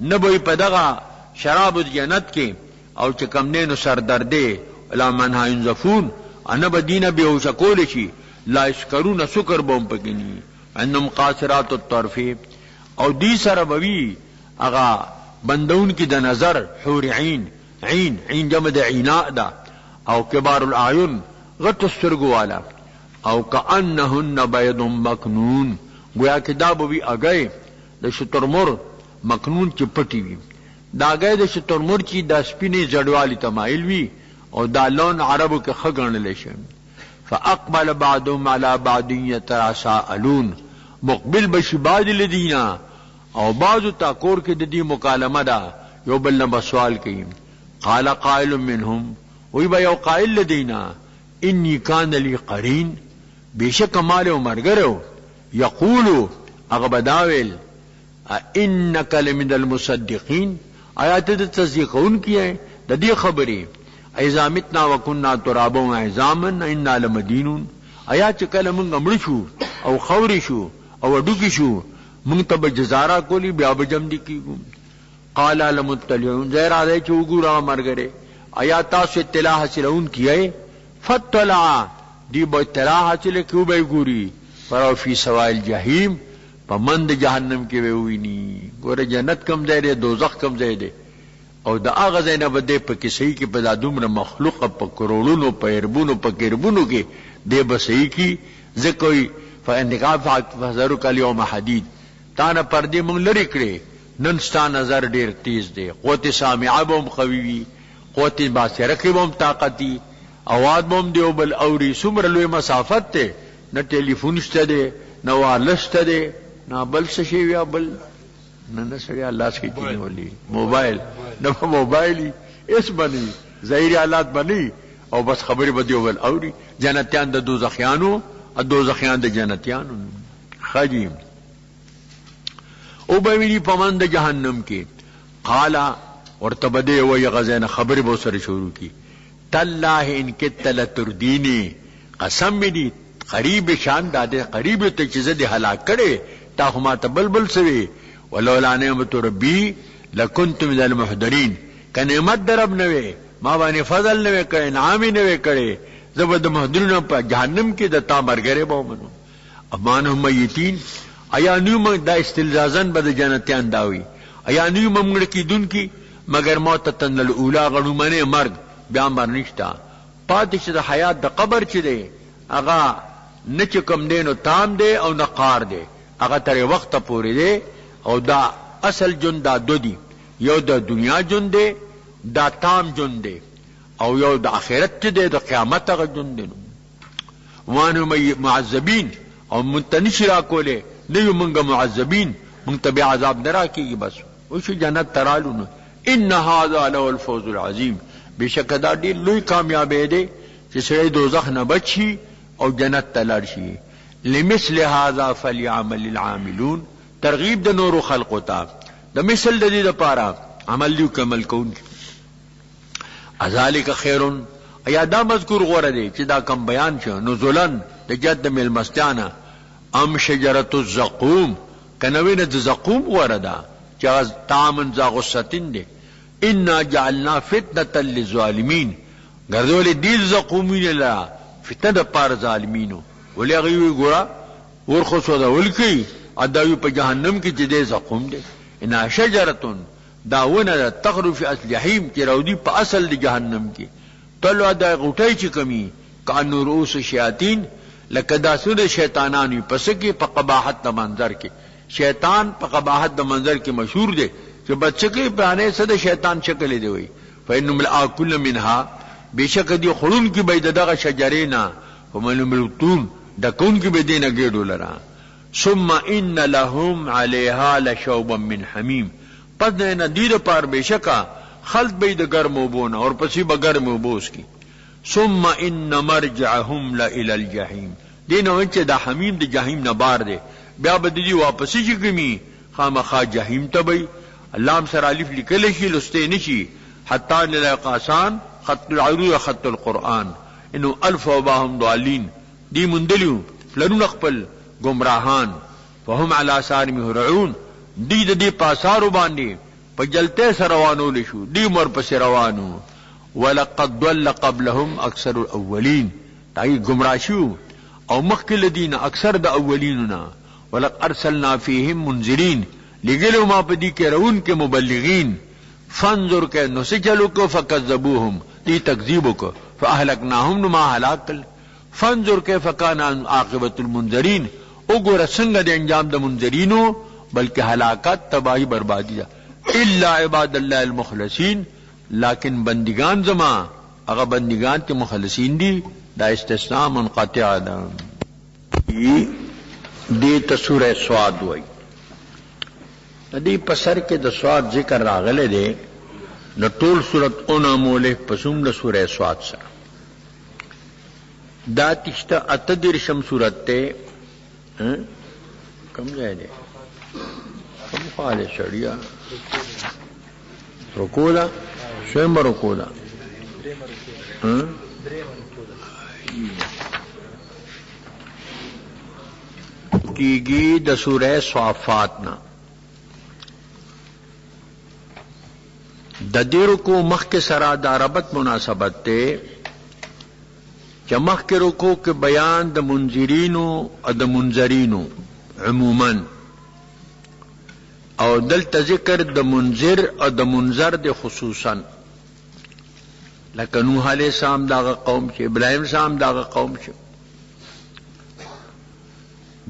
نبوی پدغا شراب جنت کے او چکم نینو سردردے لا منها ينزفون انا بدین بیہوش کولشی لا اسکرون سکر بوم پکنی انم قاصرات الطرف او دی سر بوی اغا بندون کی دا نظر حور عین عین جمع دا عیناء دا او کبار الاعین غط السرگو والا او کانہن بید مکنون گویا کہ دا بوی اگئے دا شترمر مکنون چی پٹی وی دا گئے دا شترمر چی دا سپینی زڑوالی تمائل وی او دا لون عربو کے خگرن لیشن فاقبل بعضهم على بعض يتساءلون مقبل بشی بعض لدینا او بعضو تاکور کے دی مکالمہ دا یو بلنا بسوال کیم قال قائل منهم وی با یو قائل لدینا انی کان لی قرین بیشک مال عمر گرو یقولو اغبداویل انک لمن المصدقین آیات دا تصدیقون کی ہے دا دی خبری ایزا متنا وکننا ترابا و عظاما انا لمدینون آیات چکل منگا مڑشو او خوری شو او اڈوکی شو منگ تب جزارہ کولی بیاب جمدی کی گم قالا لمتلیون زیر آدھے چو گورا مر گرے آیات تاسو اطلاع حاصلون کی ہے فتلعا دی با اطلاع حاصل کیوں بے گوری پراو فی سوائل جہیم پا مند جہنم کے ویوینی گورے جنت کم زیدے دوزخ کم زیدے او دا آغا زینب دے پا کسی کی پا دومر مخلوق پا کروڑونو پا اربونو پا کربونو کے دے بسئی کی ذکوی فانتقاب فحضرک الیوم حدید تانا پردے منگ لری کرے ننستا نظر دیر تیز دے قوت سامعہ بوم قویوی قوت باسرکی بوم طاقتی آواز بوم دیو بل اوری سمر لوی مسافت تے نہ ٹیلیفون شتا دے نہ وارلس شتا دے نہ بل سشیویا بل نہ سڑیا اللہ کی چیزیں والی موبائل نہ موبائل اس بنی ظاہری حالات بنی اور بس خبر بدیو بل اوری جنتیان دا دوزخیانو دوزخیان دا جنتیانو خجیم او بیوینی پمند جہنم کے قالا اور تبدے وی غزین خبر بہت سر شروع کی تاللہ ان کت لتردینی قسم میں دی قریب شان دادے قریب تجزد ہلاک کرے تاہما تبلبل سوے ولولا نعمت ربی لکنت من المحضرین کہ نعمت درب نوے ما بانی فضل نوے کرے انعامی نوے کرے زبد محضرین پا جہنم کی دتا مرگرے باو منو امانہم میتین ایا نیو منگ دا استلزازن بد جنتیان داوی ایا نیو ممگڑ کی دن کی مگر موتتن الاولا غنو منے مرگ بیان بر نشتا پاتش دا حیات دا قبر چی دے اگا نچکم دے نو تام دے او نقار دے اگا تر وقت پوری دے او دا اصل جن دا دو دی یو دا دنیا جن دے دا تام جن دے او یو دا آخرت چی دے دا قیامت اگا جن دے وانو معذبین او منتنشرا کولے نیو منگا معذبین منتبع عذاب نرا کی گی بس وشو جنت ترالو نو ان هذا لو الفوز العظیم بیشک دا دی لوی کامیابی دے چسرے دوزخ نہ بچی او جنت تلرشی لمثل هذا فليعمل العاملون ترغیب د نور خلقتا د مثل د دې لپاره عمل دیو کمل کون کی ذالک خیرن ایا دا مذکور غوره دی چې دا کم بیان شو نزولن د جد مل مستانه ام شجرۃ الزقوم کنوینه د زقوم غوره ده چې طعام ذا غصتین دی انا جعلنا فتنه للظالمین ګرځولې دی زقومین لا فتنه د پار ظالمینو ولې هغه ګوره ورخو سو دا ولکی اداوی په جهنم کې چې دې زقوم دی ان شجرۃ داونه تخرج فی اصل جهنم کې راودي په اصل د جهنم کې طلع دا غټای چې کمی کانو رؤوس شیاطین لکه دا سود شیطانانی پس کې په قباحت د منظر کې شیطان په قباحت د منظر کې مشهور دی چې بچکی پرانه صد شیطان شکل دی وي فإنهم لآكل منها بشک دی خلون کې بيد دغه شجرینا وململتون دکون کې بدینه ګډول را ثم ان لهم عليها لشوبا من حميم پس نه دیر پار بشکا خلط بيد گرم وبونه اور پسې بگرم وبوس کی ثم ان مرجعهم الى الجحيم دینه چې د حمیم د جهنم نه بار دی بیا به دی واپس شي کمی خامخا جهنم ته وي اللام سر الف لیکل شي لسته نشي حتا للقاسان خط العروض خط القرآن انه الف وباهم ضالين دی مندلیو لرون خپل گمراهان فهم على آثارهم يهرعون دی د دې پاسارو باندې په جلته سره روانو لشو دی مر پس روانو ولقد ضل قبلهم اکثر الاولین دای گمراه شو او مخکله دین اکثر د اولیننا ولقد ارسلنا فيهم منذرین لګلو ما په دې کې رون کې مبلغین فانظر کې نو سجلوا کو فكذبوهم دی تکذیب کو فاهلكناهم ما هلاك فانظر كيف كان عاقبه المنذرین وګوره څنګه د انجام د منذرینو بلکہ ہلاکت تباہی بربادی دا الا عباد اللہ المخلصین لیکن بندگان زما اگر بندگان کے مخلصین دی دا استثناء منقطع دا دی سورہ سواد وئی دی پسر کے د سواد ذکر راغلے دے نو ټول سورۃ انعام پسوم د سورہ سواد سره دا تشتا اتدرشم سورت تے کم جائے دے کم خالے شڑیا رکو دا سویم رکو دا کیگی د سورہ صافاتنا د دیرو کو مخ کے سرا دا ربط مناسبت تے چمخ کے رکو کے بیان د منذرینو او د منذرینو عموماً او دلتا ذکر د منذر او د منذر د خصوصاً لکه نوح علیہ السلام داغا قوم چه ابراہیم السلام داغا قوم چه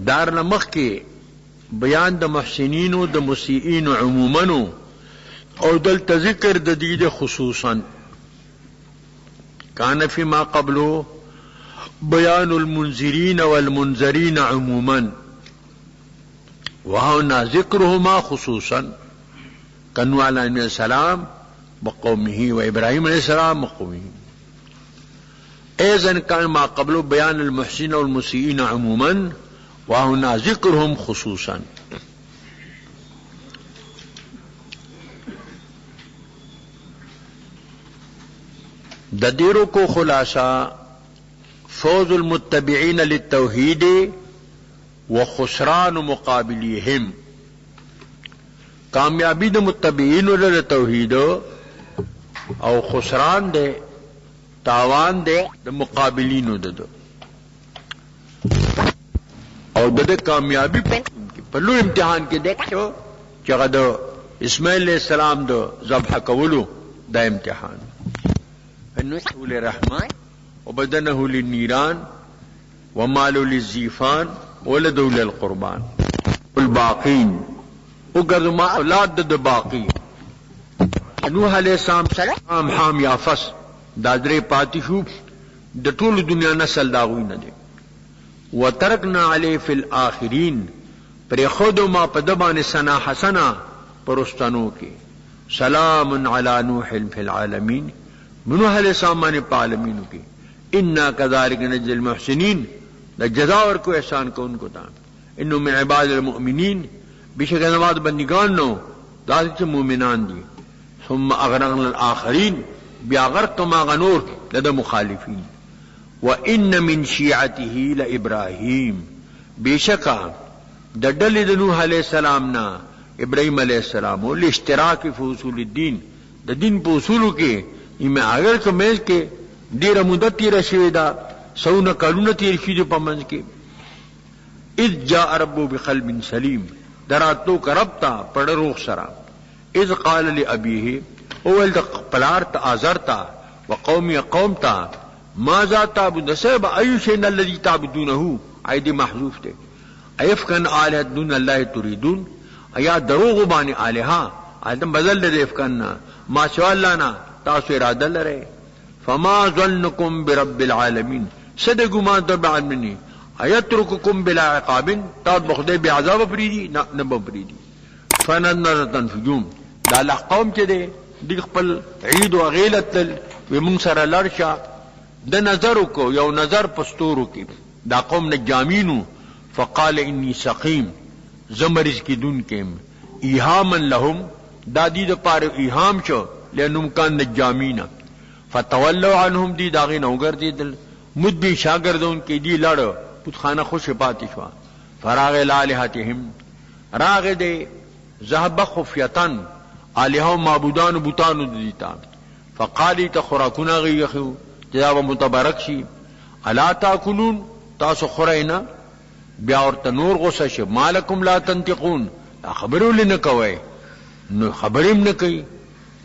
دار نمخ کے بیان د محسنینو د مسیئینو عموماً او دلتا ذکر د دید خصوصاً کان فی ما قبلو بیان المنذرین والمنذرین عموماً وهنا ذکرهما خصوصا كنوح علیہ السلام وقومه وابراہیم علیہ السلام وقومه ايضا كان ما قبل بيان المحسنين والمسيئين عموما وهنا ذكرهم خصوصا ددیرو کو خلاصہ فوز المتبعین للتوحید وخسران مقابلیہم کامیابی د متبعین للتوحید او خسران دے تاوان دے د مقابلین د او د کامیابی پلو امتحان کې دیکھو چې د اسماعیل علیہ السلام د ذبح کولو دا امتحان فنسحو للرحمن وبدنه للنيران ومال للزيفان ولدوا للقربان والباقين وقد ما اولاد د باقی نوح علیہ السلام سلام حام یا فس دا درې پاتې شو د ټول دنیا نسل دا غوی نه دي وترکنا علی فی الاخرین پر خود ما پدبان سنا حسنا پرستانو کې سلام علی نوح فی العالمین نوح علیہ السلام نے عالمینوں کی انا کذالک نجزی المحسنین دا جزا ور کو احسان کو ان کو تھا انہو من عباد المؤمنین بشک نماز بندگان نو دا مومنان دی ثم اغرقنا الاخرین بیا غرق ما غنور لدى مخالفین وان من شیعته لابراهیم بیشکا د ډلې د نوح علیہ السلام نا ابراہیم علیہ السلام او الاشتراک فی اصول الدین د دین په اصولو کې ایمه اگر کومې کې ډیره مدت تیر شوی دا سونه کلونه تیر شوی په منځ کې اذ جاء رب بقلب سلیم دراتو کربتا پړ روح سرا اذ قال لابيه اول د پلار ته ازرتا وقوم قوم تا ماذا تعبد سبب اي شيء الذي تعبدونه ايدي محذوف ته ایفکن آلهة دون الله تريدون ایا دروغ باندې الها ادم بدل دې افکن ما شاء الله نا تاسو اراده لره فما ظنكم برب العالمين صدق ما تبعنني ايترككم بلا عقاب تاسو بخدای به عذاب پریدي نه بپریدي فننرتن فجوم دا لقوم چې دې خپل عید او غیلت ومن سره لرشا د نظر کو یو نظر پستورو کې دا قوم نجامینو فقال انی سقیم زمرز کی دن کم ایهاما لهم دا دی دا پار ایهام شو لانهم کان نجامین فتولوا عنهم دی داغی نوگر دی دل مدبی شاگردون کی دی لڑ پتخانہ خوش پاتی شوا فراغ لالحتهم راغ دی ذهب خفیتن آلہو معبودان و بوتانو دیتا فقالی تا خوراکونا غیخو جدا متبرک شی الا تاکلون تاسو خوراینا بیا ورته نور غوسه شو مالکم لا تنطقون خبرو لنه کوي نو خبریم نه کوي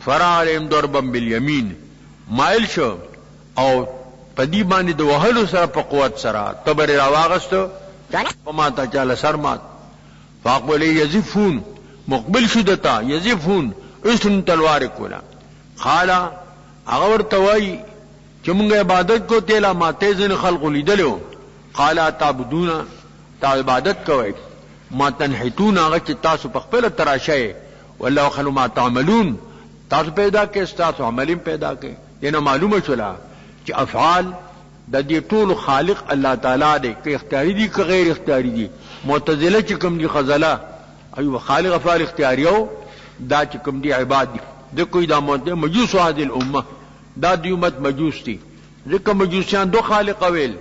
فرعلم ضربا بالیمین مایل شو او پدی باندې د وهلو سره په قوت سره تبر راواغستو پما تا چاله سرمات فاقبل یزفون مقبل شو دتا یزفون اسن تلوار کولا خالا هغه ورته وای چې موږ عبادت کو تیلا ماته ځن خلق لیدلو قالا تعبدون تا عبادت کوي ما تنحتون هغه چې تاسو په خپل تراشه والله خلو ما تعملون تاسو پیدا کې تاسو عملیم پیدا کې دنه معلومه شولا چې افعال د دې ټول خالق الله تعالی دی که اختیاري دي که غیر اختیاري دي معتزله چې کوم دي غزله ایو خالق افعال اختیاریو دا چې کوم دي عباد دي د کوئی دا مجوس هذه الامه دا دی امت مجوس دي ځکه مجوسیان دو خالق ویل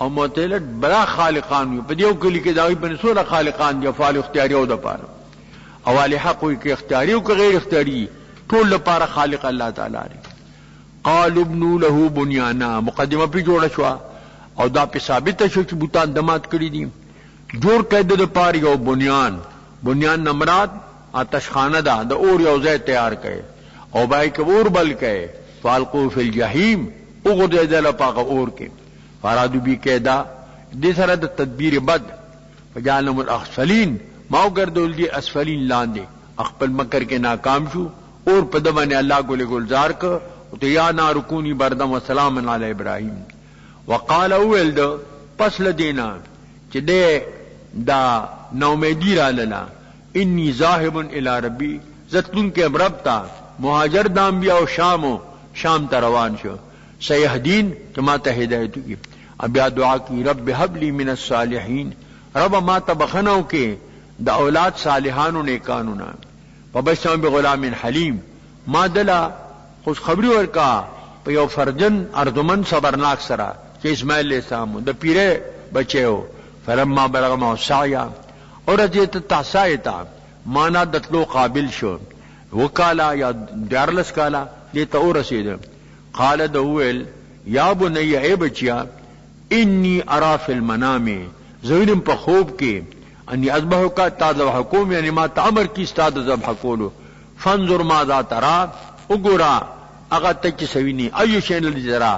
او معتزله بلا خالقان په دیو کلی کې داوی په سوره خالقان دي افعال اختیاریو د پاره او علی حق وي کې اختیاریو که غیر اختیاري ټول لپاره خالق الله تعالی دی قالوا ابنوا له بنيانا مقدمه په جوړه شو او دا په ثابت شو چې بوتان دمات کړی دي جوړ کړه د پاره یو بنیان نمراد آتش خانه ده د اور یو ځای تیار کړي او بای کور بل کړي فالقوا فی الجحیم وګورئ دله پاغه اور کې فرادو بی کېدا دې سره د تدبیر بد فجعلهم الاسفلین ما وګرځول دي اسفلین لاندې خپل مکر کې ناکام شو اور په دمنه الله ګل گلزار ک او ته یا نارکونی بردم وسلام علی ابراهیم وقال ولد پس لدینا چې دې دا نومیدی را لنا انی ذاهب الی ربی زتون کې رب تا مهاجر د انبیاء او شام ته روان شو سیهدین کما ته هدایت کی بیا دعا کی رب هب لی من الصالحین رب ما تبخنو کې د اولاد صالحانو نیکانو نا وبشرهم بغلام حلیم ما دلا خوش خبری ورکا په یو فرجن ارجمن صبرناک سره چې اسماعیل علیہ السلام د پیره بچو فلما بلغ ما سعیا اور جت تاسایتا معنا دتلو قابل شو وکالا یا دارلس کالا دې ته ورسید قال دوول یا بنی ای بچیا انی ارا فی المنام زوینم په خوب کې انی اذبحو کا تازه حکوم یعنی ما تعمر کی استاد ذبح کولو فانظر ماذا ترى وګورا هغه ته چې سویني ایو شین لذرا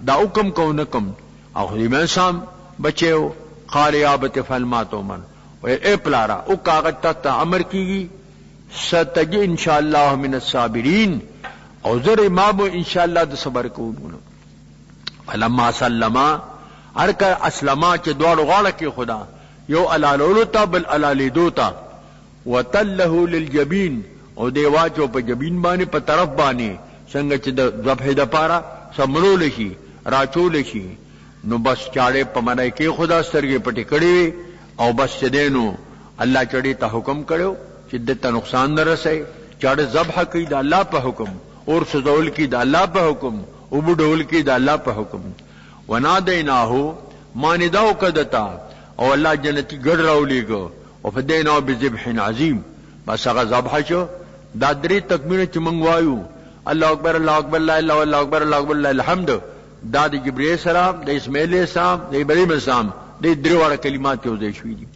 دا حکم کو نکم او خدای سام بچو قال یا بت فلما تومن و اے پلارا او کاغذ ته امر کیږي ستجی ان شاء الله من الصابرین او زر امام ان شاء الله د صبر کوونو فلما سلما ارکا اسلما چې دوړ غاړه کې خدا یو علالولو تا بل علالیدو تا وتله للجبین او دیواچو په جبین باندې په طرف باندې څنګه چې د ذبح د پاره سمرول شي راچول شي نو بس چاړې په منای کې خدا سترګې پټې کړې او بس دینو الله چړې ته حکم کړو چې دته نقصان نه رسي چاړه ذبح کوي د الله په حکم اور سوزول کی د الله په حکم او بډول کی د الله په حکم ونادیناهو مانداو کدتا او الله جنتی ګډ راولېګو او فدیناو بذبح عظیم بس هغه ذبح شو دا درې تکبیره چې مونږ وایو الله اکبر الله اکبر لا اله الا الله اکبر الله اکبر لله الحمد دا د جبرئیل السلام د اسماعیل السلام د ابراهیم السلام د درې واړه کلمات یو ځای شوي دي